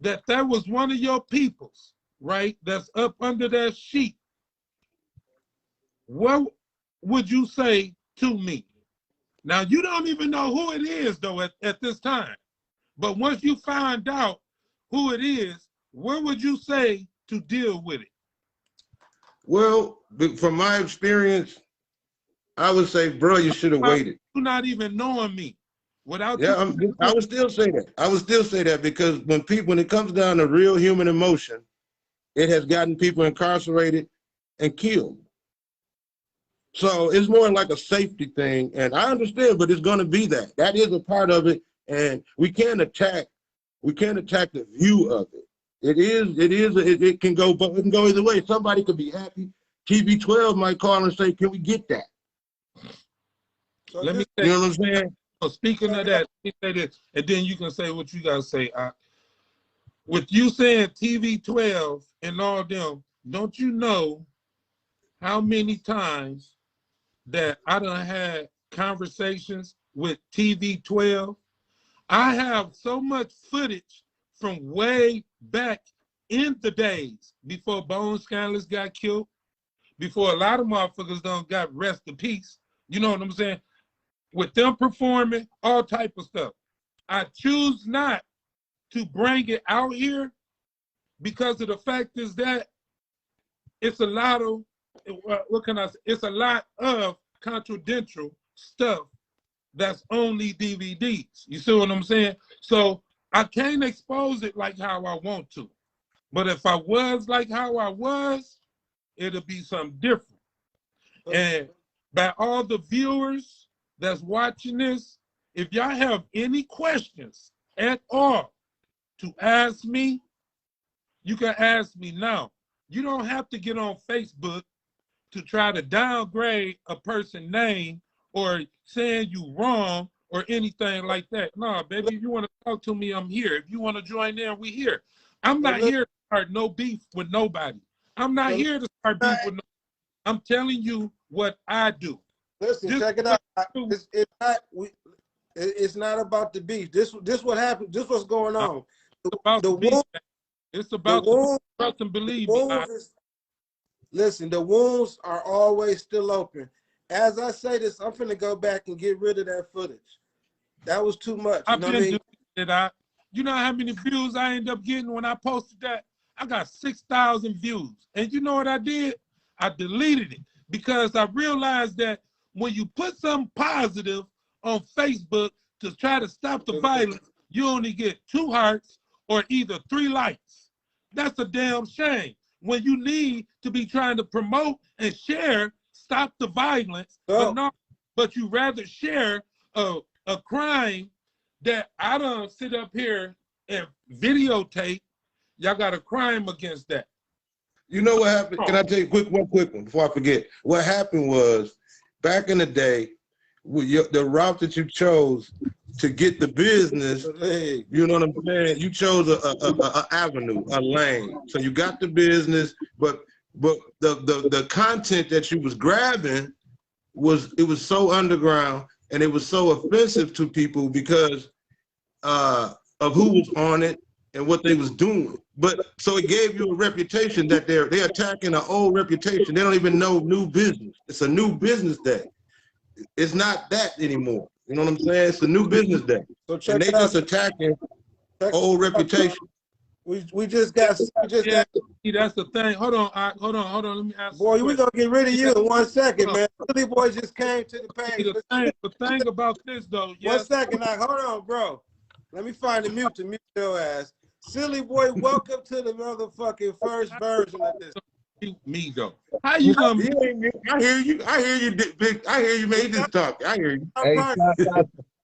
that that was one of your peoples, right, that's up under that sheet, what would you say to me? Now, you don't even know who it is, though, at this time. But once you find out who it is, what would you say to deal with it? Well, from my experience, I would say, bro, you should have waited. You're not even knowing me. Without I would still say that. I would still say that, because when it comes down to real human emotion, it has gotten people incarcerated and killed. So it's more like a safety thing, and I understand, but it's going to be that. That is a part of it, and we can't attack the view of it. It can go, but it can go either way. Somebody could be happy. TV12 might call and say, "Can we get that?" Let me say, you know what I'm saying? So speaking of that, let me say this, and then you can say what you gotta say. With you saying TV12 and all them, don't you know how many times that I done had conversations with TV12? I have so much footage from way back in the days before Bone Scandalous got killed, before a lot of motherfuckers done got rest in peace. You know what I'm saying? With them performing, all type of stuff. I choose not to bring it out here because of the fact is that it's a lot of, what can I say? It's a lot of confidential stuff that's only DVDs. You see what I'm saying? So I can't expose it like how I want to. But if I was like how I was, it'll be something different. And by all the viewers that's watching this, if y'all have any questions at all to ask me, you can ask me now. You don't have to get on Facebook to try to downgrade a person's name or saying you wrong or anything like that. No, baby, if you want to talk to me, I'm here. If you want to join in, we here. I'm not here to start no beef with nobody. I'm not here to start beef with nobody. I'm telling you what I do. Listen, check it out. It's not about the beef. This what happened. This what's going on. It's about the trust and believe. Listen, the wounds are always still open. As I say this, I'm finna go back and get rid of that footage. That was too much. You know what I mean? You know how many views I end up getting when I posted that? I got 6,000 views. And you know what I did? I deleted it because I realized that when you put something positive on Facebook to try to stop the violence, you only get 2 hearts or either 3 likes. That's a damn shame. When you need to be trying to promote and share, stop the violence, but you rather share a crime that I don't sit up here and videotape. Y'all got a crime against that. You know what happened? Can I tell you one quick one before I forget? What happened was, back in the day, the route that you chose to get the business, you know what I'm saying? You chose a avenue, a lane. So you got the business, but the content that you was grabbing was so underground and it was so offensive to people because of who was on it and what they was doing. But so it gave you a reputation that they're attacking an old reputation. They don't even know new business. It's a new business day. It's not that anymore. You know what I'm saying? It's a new business day. So and they just attacking old reputation. We just got. That's the thing. Hold on. Let me ask. Boy, we gonna get rid of you in 1 second, man. Silly boy just came to the page. The thing about this though. Yes. 1 second, hold on, bro. Let me find the mute to mute your ass. Silly boy, welcome to the motherfucking first version of this. Me though. How you gonna? I hear you, big. I hear you, man. You just talk. I hear you. Hey,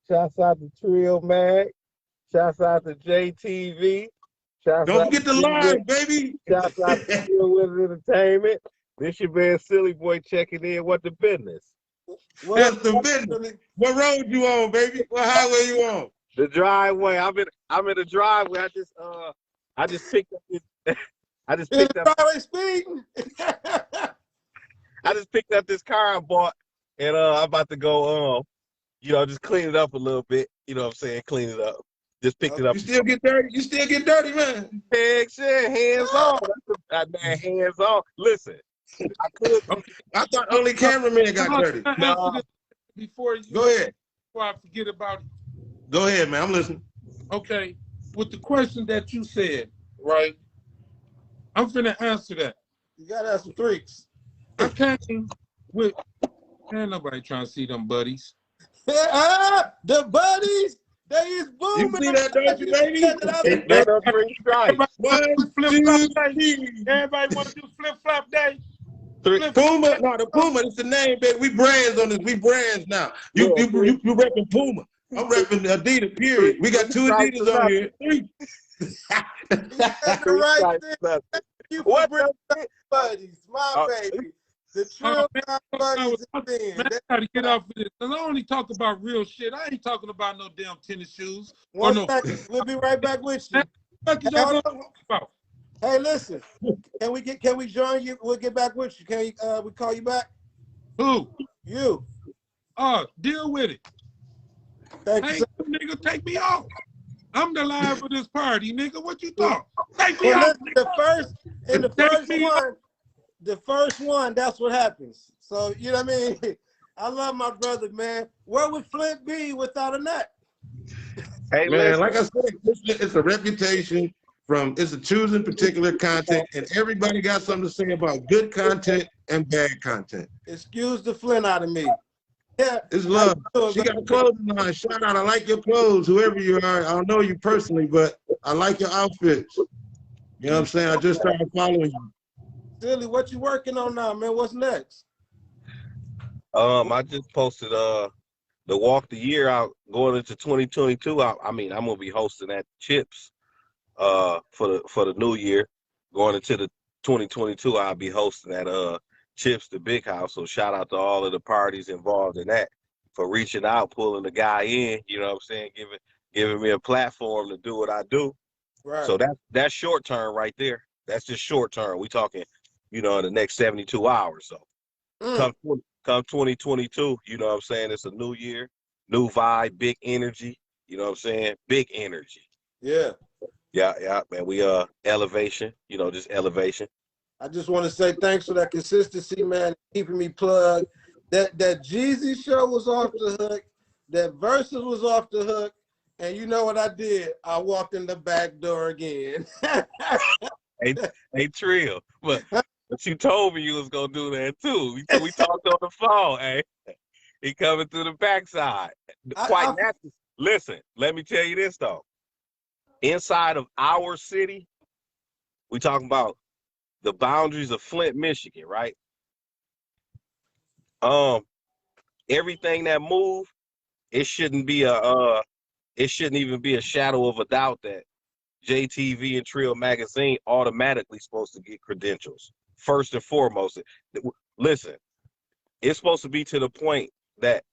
shouts out to Treal Mag. Shouts out to JTV. Don't forget the line, baby. Shouts out to Treal Entertainment. This your man Silly Boy checking in. What the business? That's the business. What road you on, baby? What highway you on? The driveway. I'm in the driveway. I just picked up this. I just picked up this car I bought, and I'm about to go just clean it up a little bit. You know what I'm saying? Clean it up. Just picked it up. You still get dirty? You still get dirty, man? Heck shit, hands on. Man, hands on. Listen, I thought only cameramen got dirty. No. Before you go ahead. Before I forget about it. Go ahead, man. I'm listening. Okay. With the question that you said, right? I'm finna answer that. You gotta have some freaks. I came with, ain't nobody trying to see them buddies. The buddies, they is booming. You see that, don't you, baby? Everybody want to do flip-flop day? Puma, no, the Puma, it's the name, baby. We brands on this. We brands now. You repping Puma. I'm repping Adidas, period. We got 2 Adidas on here. 3. Right there. You for bringing buddies, my baby. The Treal buddies. Man, I gotta get off of this. Cause I only talk about real shit. I ain't talking about no damn tennis shoes. 1 second. We'll be right back with you. Hey, listen. Can we join you? We'll get back with you. Can we call you back? Who? You. Deal with it. Thank you. Nigga, take me off. I'm the live for this party, nigga. What you thought? Take me off. The first one, that's what happens. So, you know what I mean? I love my brother, man. Where would Flint be without a nut? Hey, man, like I said, it's a reputation it's a choosing particular content, and everybody got something to say about good content and bad content. Excuse the Flint out of me. Yeah, it's love. She got a clothing line. Shout out. I like your clothes, whoever you are. I don't know you personally, but I like your outfits. You know what I'm saying? I just started following you. Silly, what you working on now, man? What's next? I just posted the walk the year out going into 2022. I mean, I'm gonna be hosting at Chips for the new year. Going into the 2022, I'll be hosting at Chips the Big House. So shout out to all of the parties involved in that for reaching out, pulling the guy in, you know what I'm saying, giving me a platform to do what I do. Right. So that's short term right there. That's just short term. We talking, the next 72 hours. So come 2022, you know what I'm saying, it's a new year, new vibe, big energy, you know what I'm saying? Big energy. Yeah. Yeah, man. We elevation, just elevation. I just want to say thanks for that consistency, man, keeping me plugged. That Jeezy show was off the hook. That Versus was off the hook. And you know what I did? I walked in the back door again. hey, Treal, but you told me you was gonna do that too. We talked on the phone. Hey, he coming through the backside. Quite natural. Listen, let me tell you this though. Inside of our city, we talking about the boundaries of Flint, Michigan, right? Everything that move, it shouldn't even be a shadow of a doubt that JTV and Treal Magazine automatically supposed to get credentials. First and foremost, listen, it's supposed to be to the point that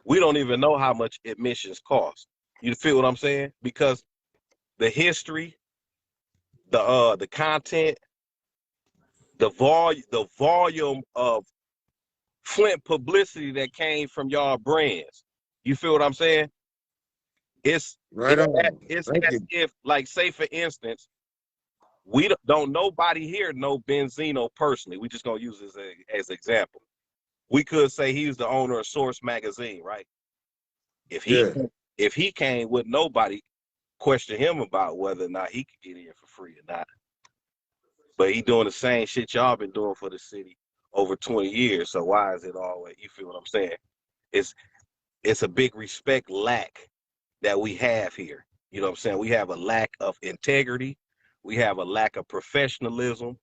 we don't even know how much admissions cost. You feel what I'm saying? Because the history, the content, the volume of Flint publicity that came from y'all brands. You feel what I'm saying? It's Right on. It's Thank as you. if, like, say for instance, we don't nobody here know Benzino personally. We just gonna use this as example. We could say he's the owner of Source Magazine, right? If he came, would nobody question him about whether or not he could get in for free or not. But he doing the same shit y'all been doing for the city over 20 years. So why is it always, you feel what I'm saying? It's a big respect lack that we have here. You know what I'm saying? We have a lack of integrity, we have a lack of professionalism,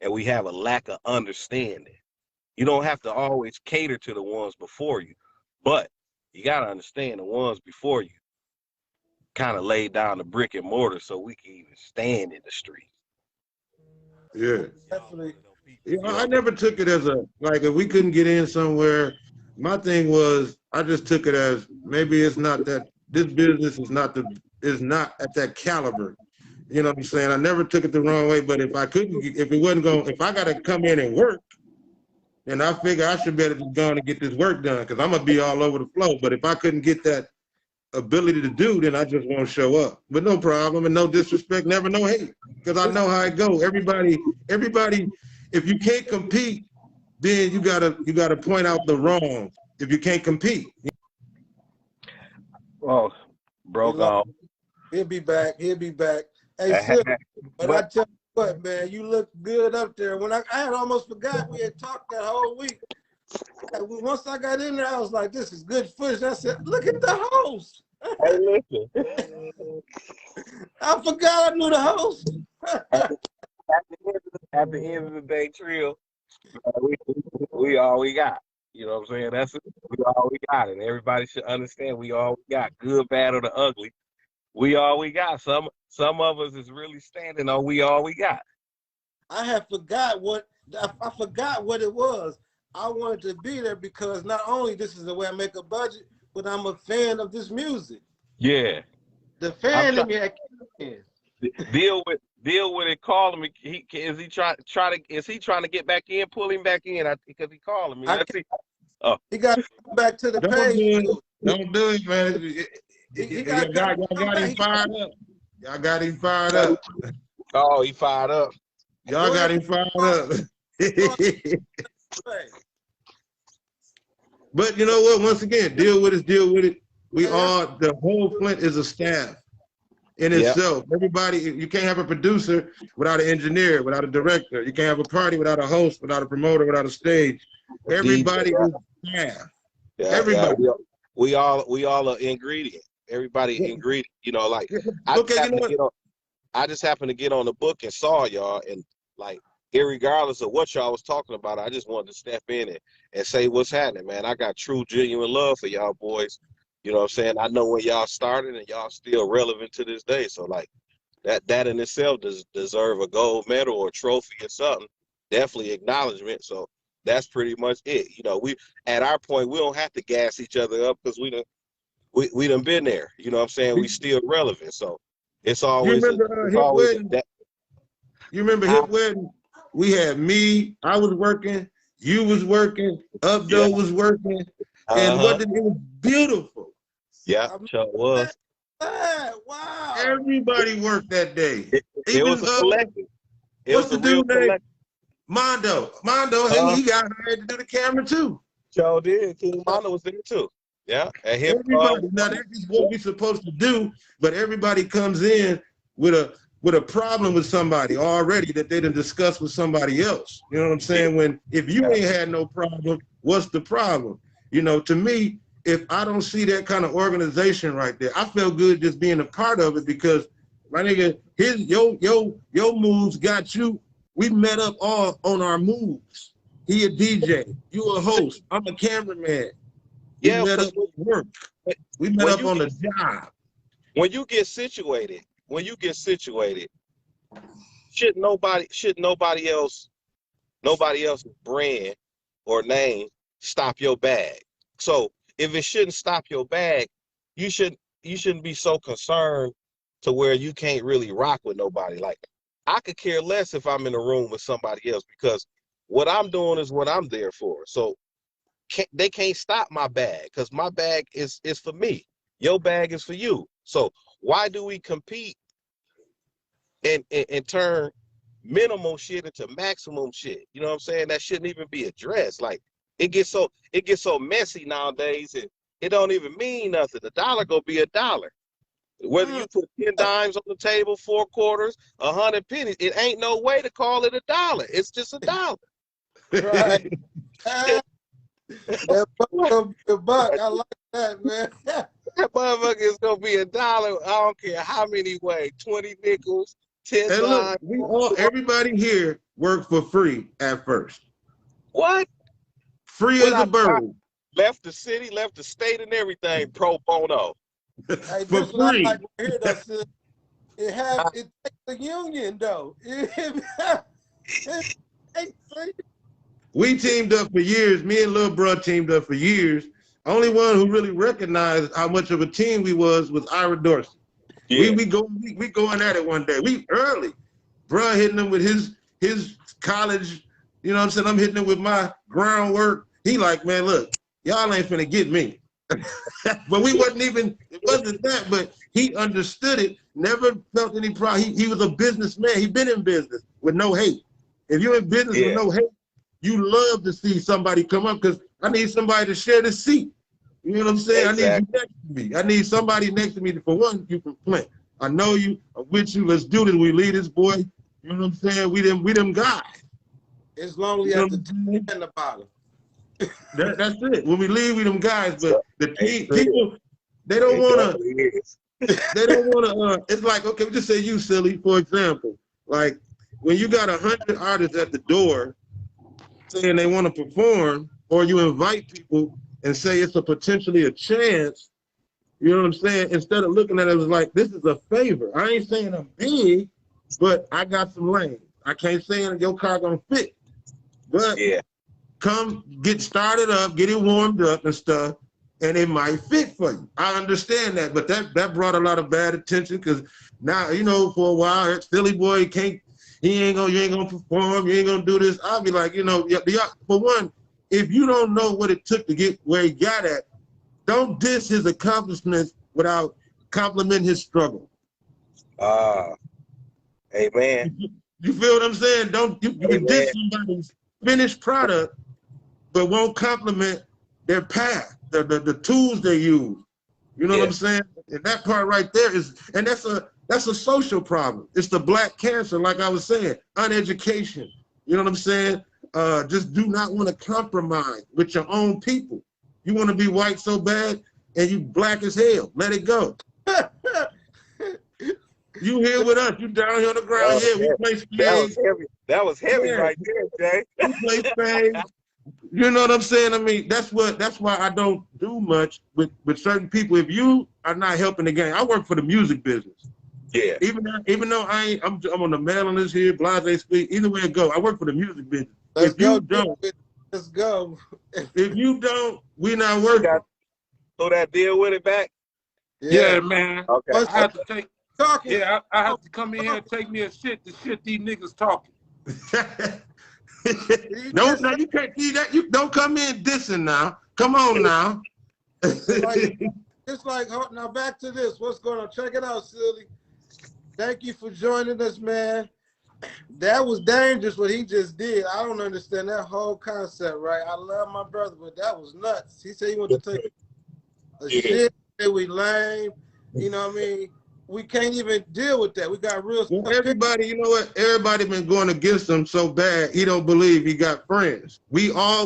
and we have a lack of understanding. You don't have to always cater to the ones before you, but you got to understand the ones before you kind of laid down the brick and mortar so we can even stand in the street. Yeah. Definitely. You know, I never took it as like if we couldn't get in somewhere. My thing was I just took it as maybe it's not that this business is not at that caliber. You know what I'm saying? I never took it the wrong way, but if I got to come in and work, then I figure I should be able to go and get this work done because I'm gonna be all over the flow. But if I couldn't get that ability to do, then I just won't show up. But no problem and no disrespect, never no hate, because I know how it go. Everybody, if you can't compete, then you gotta point out the wrong. If you can't compete. Well, broke off. He'll be back. Hey, Sil, but I tell you what, man, you look good up there. When I had almost forgot we had talked that whole week. Once I got in there, I was like, this is good footage. I said, look at the host. Hey, listen. I forgot I knew the host. At the end of the day, Treal, we all we got. You know what I'm saying? That's it. We all we got. And everybody should understand we all we got. Good, bad, or the ugly. We all we got. Some of us is really standing on we all we got. I forgot what it was. I wanted to be there because not only this is the way I make a budget, but I'm a fan of this music. Yeah. The fan in me had in. Deal with it. Call him. Is he trying to get back in? Pull him back in because he calling me. He got to come back to the page. Don't do it, man. Y'all got him fired up. Y'all got him fired up. Oh, he fired up. Y'all got him fired up. But you know what? Once again, deal with it. The whole Flint is a staff in itself. Everybody, you can't have a producer without an engineer, without a director. You can't have a party without a host, without a promoter, without a stage. Everybody is staff. Everybody. Yeah. We all are ingredient. Everybody ingredient. You know, like I just happened to get on the book and saw y'all, and like irregardless of what y'all was talking about, I just wanted to step in and say what's happening, man. I got true, genuine love for y'all boys. You know what I'm saying? I know when y'all started and y'all still relevant to this day. So like that in itself deserve a gold medal or a trophy or something. Definitely acknowledgement. So that's pretty much it. You know, we at our point, we don't have to gas each other up because we done been there. You know what I'm saying? We still relevant. So it's always You remember Hip Wedding? We had me, I was working, you was working, Updo was working, and it was beautiful. Yeah, sure was. Wow. Everybody worked that day. It was a collective. What's the dude name? Mondo. He got hired to do the camera too. Sure did. King Mondo was there too. Yeah. And everybody, now that's what we're supposed to do, but everybody comes in with a problem with somebody already that they done discussed with somebody else. You know what I'm saying? If you ain't had no problem, what's the problem? You know, to me, if I don't see that kind of organization right there, I feel good just being a part of it because my nigga, your moves got you. We met up all on our moves. He a DJ, you a host, I'm a cameraman. We met up at work. We met up on the job. When you get situated, when you get situated, should nobody else's brand or name stop your bag. So if it shouldn't stop your bag, you shouldn't be so concerned to where you can't really rock with nobody. Like, I could care less if I'm in a room with somebody else, because what I'm doing is what I'm there for. So they can't stop my bag, because my bag is for me. Your bag is for you. So why do we compete and turn minimal shit into maximum shit? You know what I'm saying? That shouldn't even be addressed. Like, it gets so messy nowadays, and it don't even mean nothing. The dollar gonna be a dollar. Whether you put 10 dimes on the table, 4 quarters, 100 pennies, it ain't no way to call it a dollar. It's just a dollar. Right. That buck gonna be a buck. I like that, man. That motherfucker is gonna be a dollar. I don't care how many weigh. 20 nickels, 10 And look, dimes. everybody here worked for free at first. What? Free as a bird. Left the city, left the state, and everything pro bono. Hey, For this what I free. like to hear, though, sis. It takes a union, though. We teamed up for years. Me and Lil Bruh teamed up for years. Only one who really recognized how much of a team we was Ira Dorsey. Yeah. We going at it one day. We early. Bruh hitting him with his college, you know what I'm saying? I'm hitting him with my groundwork. He like, man, look, y'all ain't finna get me. But it wasn't that, but he understood it, never felt any pride. He was a businessman. He been in business with no hate. If you're in business with no hate, you love to see somebody come up, because I need somebody to share the seat. You know what I'm saying? Exactly. I need you next to me. I need somebody next to me. For one, you from Flint. I know you. I'm with you. Let's do this. We lead this boy. You know what I'm saying? We them guys. It's lonely at the top and the bottom. That's it. When we leave, we them guys. But the people, they don't want to. They don't want to. It's like, okay, just say you, silly, for example. Like, when you got 100 artists at the door saying they want to perform, or you invite people and say it's potentially a chance, you know what I'm saying? Instead of looking at it as like, this is a favor. I ain't saying I'm big, but I got some lanes. I can't say your car gonna fit. But come get started up, get it warmed up and stuff, and it might fit for you. I understand that, but that brought a lot of bad attention, because now, you know, for a while, silly boy you ain't gonna perform, you ain't gonna do this. I'll be like, you know, for one, if you don't know what it took to get where he got at, don't diss his accomplishments without complimenting his struggle. Amen. You feel what I'm saying? You can diss somebody's finished product, but won't compliment their path, the tools they use. You know what I'm saying? And that part right there that's a social problem. It's the black cancer, like I was saying, uneducation. You know what I'm saying? Just do not want to compromise with your own people. You want to be white so bad, and you black as hell. Let it go. You here with us? You down here on the ground? We play spades. That was heavy right there, Jay. We play spades. You know what I'm saying? I mean, that's why I don't do much with certain people. If you are not helping the game, I work for the music business. Yeah. Even though I'm on the mailing list here, Blase speak. Either way it go, I work for the music business. Let's go. If you don't, we not working. Throw that deal with it back. Yeah, man. Okay. I have to take. Yeah, I have to come in here and take me a shit to shit these niggas talking. No, you can't see that. You don't come in dissing now. Come on now. It's like now back to this. What's going on? Check it out, Silly. Thank you for joining us, man. That was dangerous what he just did. I don't understand that whole concept, right? I love my brother, but that was nuts. He said he wanted to take a shit, and we lame. You know what I mean? We can't even deal with that. We got real stuff. Everybody, you know what? Everybody been going against him so bad, he don't believe he got friends. We are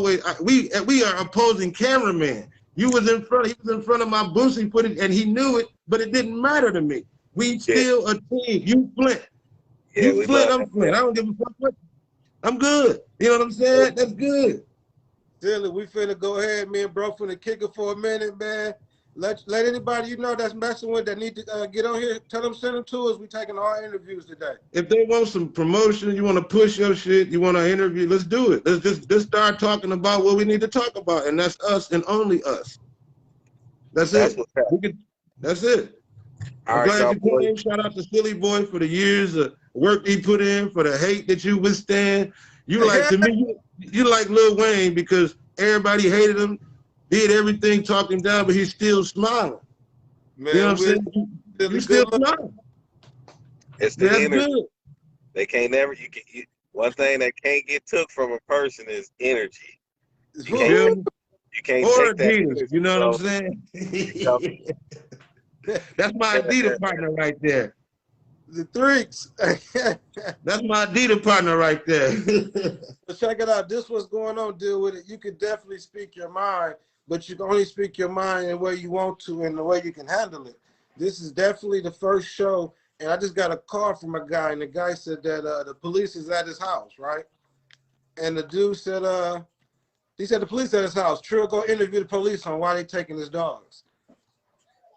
opposing cameraman. He was in front of my Boosie footage, and he knew it, but it didn't matter to me. We still a team. You Flint. You Flint, I'm Flint. I don't give a fuck what. I'm good. You know what I'm saying? That's good. Silly, we finna go ahead, me and bro finna kick it for a minute, man. Let anybody you know that's messing with that need to get on here. Tell them send them to us. We taking all interviews today. If they want some promotion, you want to push your shit, you want to interview, let's do it. Let's just start talking about what we need to talk about, and that's us and only us. That's it. That's it. I'm glad you came. Shout out to Silly Boy for the years of work he put in, for the hate that you withstand. You like, to me, you like Lil Wayne because everybody hated him, did everything, talked him down, but he's still smiling. Man, you know what I'm saying? You still smiling. It's the energy. Good. They can't never. One thing that can't get took from a person is energy. You can't take that. Energy, you know what I'm saying? That's my Adidas partner right there. The Threeks. That's my Adidas partner right there. But check it out. This what's going on. Deal with it. You could definitely speak your mind, but you can only speak your mind in the way you want to and the way you can handle it. This is definitely the first show, and I just got a call from a guy, and the guy said that the police is at his house, right? And the dude said, he said the police at his house. Treal, go interview the police on why they taking his dogs.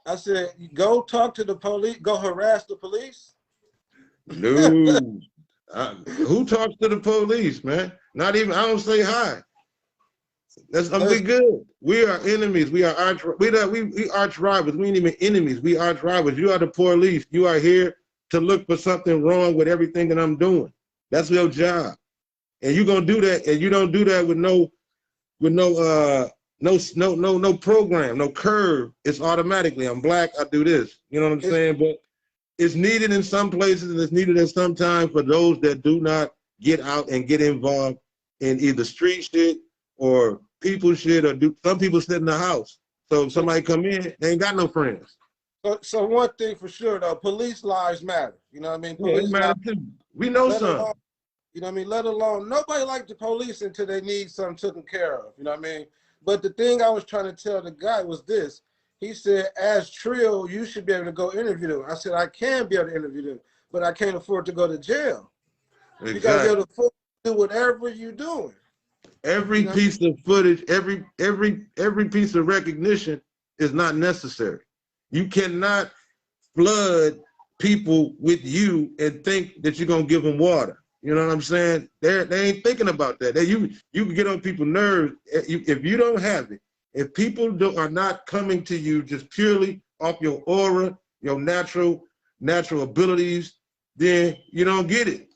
I said, go talk to the police, go harass the police. No. Who talks to the police, man? Not even, I don't say hi. We good. We are enemies. We are arch rivals. We ain't even enemies. We arch rivals. You are the police. You are here to look for something wrong with everything that I'm doing. That's your job. And you're gonna do that, and you don't do that with no program, no curve. It's automatically, I'm black, I do this. You know what I'm saying? But it's needed in some places, and it's needed at some time for those that do not get out and get involved in either street shit or people shit, or some people sit in the house. So if somebody come in, they ain't got no friends. So one thing for sure though, police lives matter. You know what I mean? Police matter too. We know some. You know what I mean? Let alone, nobody likes the police until they need something taken care of. You know what I mean? But the thing I was trying to tell the guy was this. He said, as Treal, you should be able to go interview them. I said, I can be able to interview them, but I can't afford to go to jail. Exactly. You got to be able to afford to do whatever you're doing. Every piece of footage, every piece of recognition is not necessary. You cannot flood people with you and think that you're going to give them water. You know what I'm saying? They ain't thinking about that. You can get on people's nerves if you don't have it. If people are not coming to you just purely off your aura, your natural abilities, then you don't get it.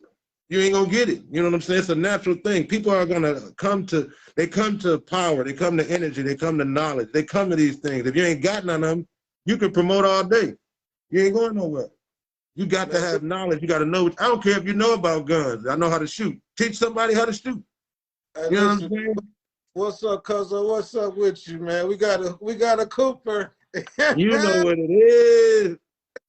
You ain't gonna get it. You know what I'm saying? It's a natural thing. People are gonna come to power, they come to energy, they come to knowledge, they come to these things. If you ain't got none of them, you can promote all day. You ain't going nowhere. You got to have knowledge. You got to know. I don't care if you know about guns. I know how to shoot. Teach somebody how to shoot. You know what I'm saying? What's up, cousin? What's up with you, man? We got a Cooper. You know what it is.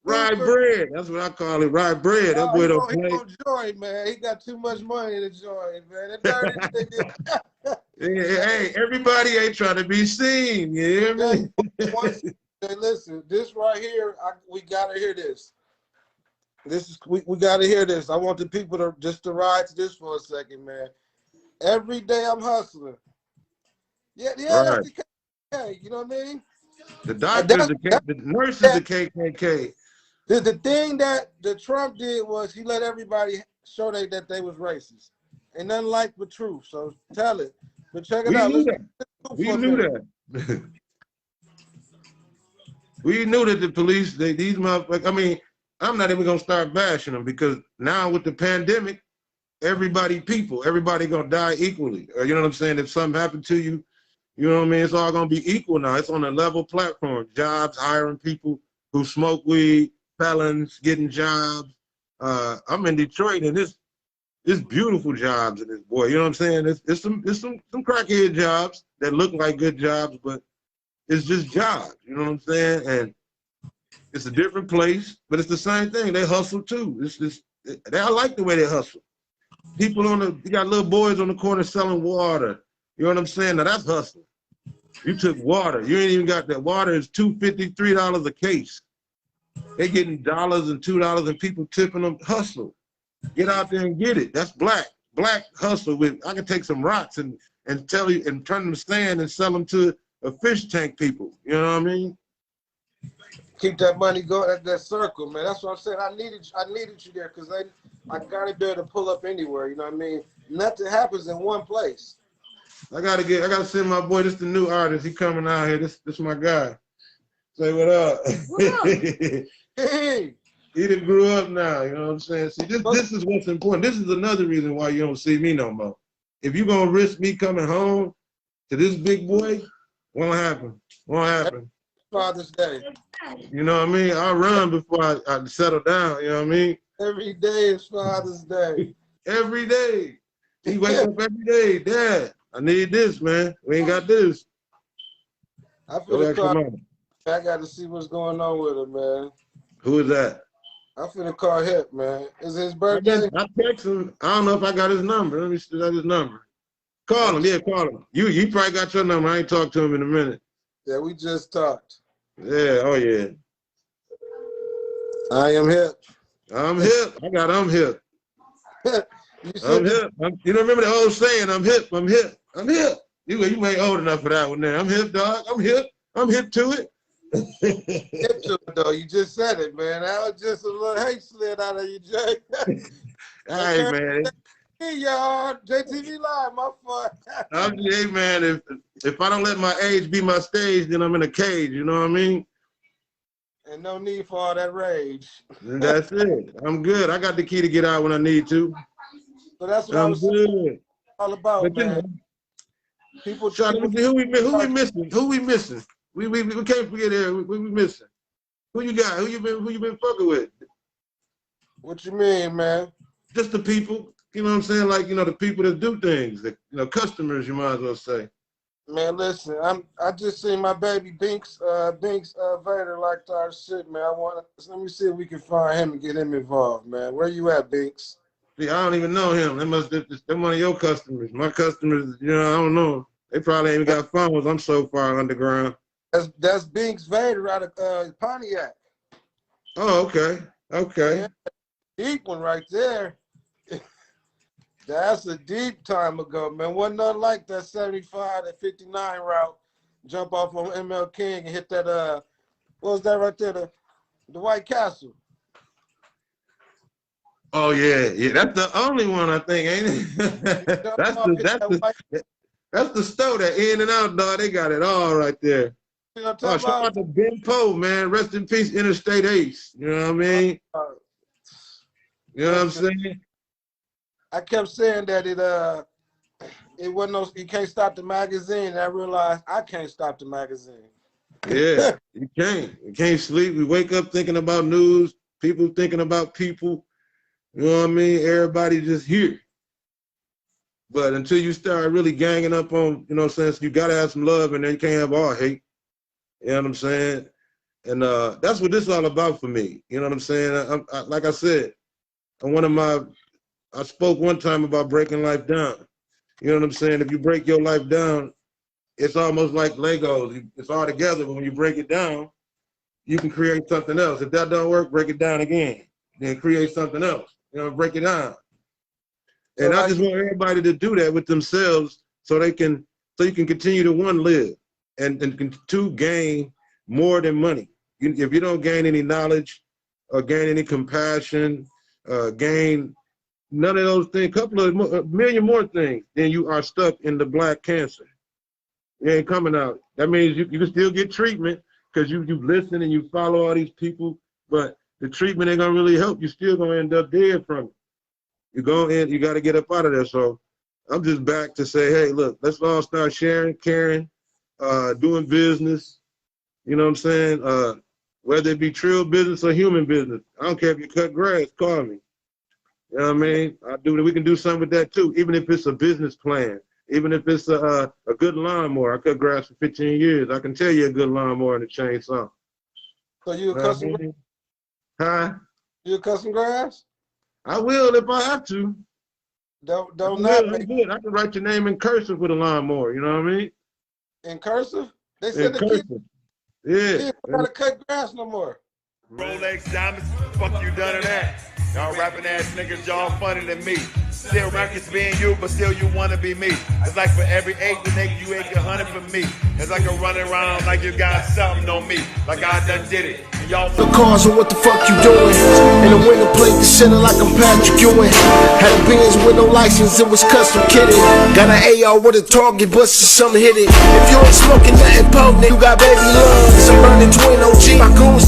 Rye bread. That's what I call it. Rye bread. That boy don't play. He don't join, man. He got too much money to join, man. That dirty Hey, everybody ain't trying to be seen. You hear me? Hey, listen, this right here, we gotta hear this. We gotta hear this. I want the people to just to ride to this for a second, man. Every day I'm hustling. Yeah, right. That's the KKK. You know what I mean? The doctors, the nurses, the KKK. The thing that the Trump did was he let everybody show that they was racist. Ain't nothing like the truth. So tell it. But check it out. We knew that. We knew that the police, these motherfuckers, I mean, I'm not even gonna start bashing them because now with the pandemic, everybody gonna die equally. You know what I'm saying? If something happened to you, you know what I mean? It's all gonna be equal now. It's on a level platform. Jobs, hiring people who smoke weed, felons getting jobs. I'm in Detroit and it's beautiful jobs in this boy. You know what I'm saying? It's some crackhead jobs that look like good jobs, but it's just jobs. You know what I'm saying? And it's a different place, but it's the same thing. They hustle too. I like the way they hustle. People you got little boys on the corner selling water. You know what I'm saying? Now that's hustle. You took water. You ain't even got that. Water is $2.50, $3 a case. They getting $1 and $2 and people tipping them. Hustle. Get out there and get it. That's black. Black hustle. I can take some rocks and tell you and turn them to sand and sell them to a fish tank people. You know what I mean? Keep that money going at that circle, man. That's what I'm saying. I needed you there because I gotta be able to pull up anywhere. You know what I mean? Nothing happens in one place. I gotta send my boy. This the new artist. He coming out here. This my guy. Say what up. What up? Hey. He done grew up now. You know what I'm saying? See, this is what's important. This is another reason why you don't see me no more. If you gonna risk me coming home to this big boy, won't happen. Won't happen. Father's Day. You know what I mean? I run before I settle down. You know what I mean? Every day is Father's Day. Every day. He wakes up every day. Dad, I need this, man. We ain't got this. I got to see what's going on with him, man. Who is that? I'm finna call Hip, man. Is it his birthday? I text him. I don't know if I got his number. Let me see his number. Call him. Yeah, call him. You probably got your number. I ain't talked to him in a minute. Yeah, we just talked. Yeah, oh yeah. I am hip. I'm hip. I'm hip. I'm hip. You don't remember the old saying, I'm hip, I'm hip, I'm hip. You ain't old enough for that one there. I'm hip, dog. I'm hip. I'm hip to it. Hip to it, though. You just said it, man. That was just a little hate slid out of you, Jay. Hey, man. Hey, y'all. JTV Live, my fault. Hey, man, if I don't let my age be my stage, then I'm in a cage, you know what I mean? And no need for all that rage. That's it. I'm good. I got the key to get out when I need to. So that's what I'm good. All about, but man. People who we missing? Who we missing? We can't forget here. We missing. Who you got? Who you been fucking with? What you mean, man? Just the people. You know what I'm saying? Like, you know, the people that do things. The customers, you might as well say. Man, listen, I just seen my baby Binks Vader liked our shit, man. Let me see if we can find him and get him involved, man. Where you at, Binks? See, I don't even know him. They're one of your customers. My customers, you know, I don't know. They probably ain't got phones. I'm so far underground. That's Binks Vader out of Pontiac. Oh, okay. Okay. Yeah, deep one right there. That's a deep time ago, man. Wasn't nothing like that 75 to 59 route. Jump off on ML King and hit that, what was that right there? The White Castle. Oh, yeah. Yeah, that's the only one, I think, ain't it? That's the store, that In and Out, dog. They got it all right there. You know shout out to Ben Poe, man. Rest in peace, Interstate Ace. You know what I mean? You know what I'm saying? I kept saying that it wasn't no, you can't stop the magazine. And I realized I can't stop the magazine. Yeah, you can't. You can't sleep. We wake up thinking about news, people thinking about people. You know what I mean? Everybody just here. But until you start really ganging up on, you know what I'm saying, so you gotta have some love and then you can't have all hate. You know what I'm saying? And that's what this is all about for me. You know what I'm saying? Like I said, I spoke one time about breaking life down. You know what I'm saying? If you break your life down, it's almost like Legos. It's all together, but when you break it down, you can create something else. If that don't work, break it down again. Then create something else. You know, break it down. And I just want everybody to do that with themselves so you can continue to, one, live and two, gain more than money. If you don't gain any knowledge or gain any compassion, gain none of those things, a million more things, then you are stuck in the black cancer. You ain't coming out. That means you can still get treatment because you listen and you follow all these people, but the treatment ain't gonna really help. You're still gonna end up dead from it. You go in, you gotta get up out of there. So I'm just back to say, hey, look, let's all start sharing, caring, doing business. You know what I'm saying? Whether it be Treal business or human business. I don't care if you cut grass, call me. You know what I mean? We can do something with that too, even if it's a business plan, even if it's a good lawnmower. I cut grass for 15 years. I can tell you a good lawnmower and a chainsaw. So you a custom? Huh? You a custom grass? I will if I have to. Don't I'm not good. I can write your name in cursive with a lawnmower. You know what I mean? In cursive? They said in cursive. Yeah. You gotta cut grass no more. Rolex diamonds, fuck you done to that. Y'all rapping ass niggas, y'all funny than me. Still records being you, but still you wanna be me. It's like for every acre, nigga, you ain't 100 for me. It's like a running around like you got something on me, like I done did it. Y'all the cars and what the fuck you doing? In the window plate, the center like I'm Patrick Ewing. Had a Benz with no license, it was custom kitted. Got an AR with a target, busted some hit it. If you ain't smoking nothing potent, you got baby love. It's a burning twin OG. My goons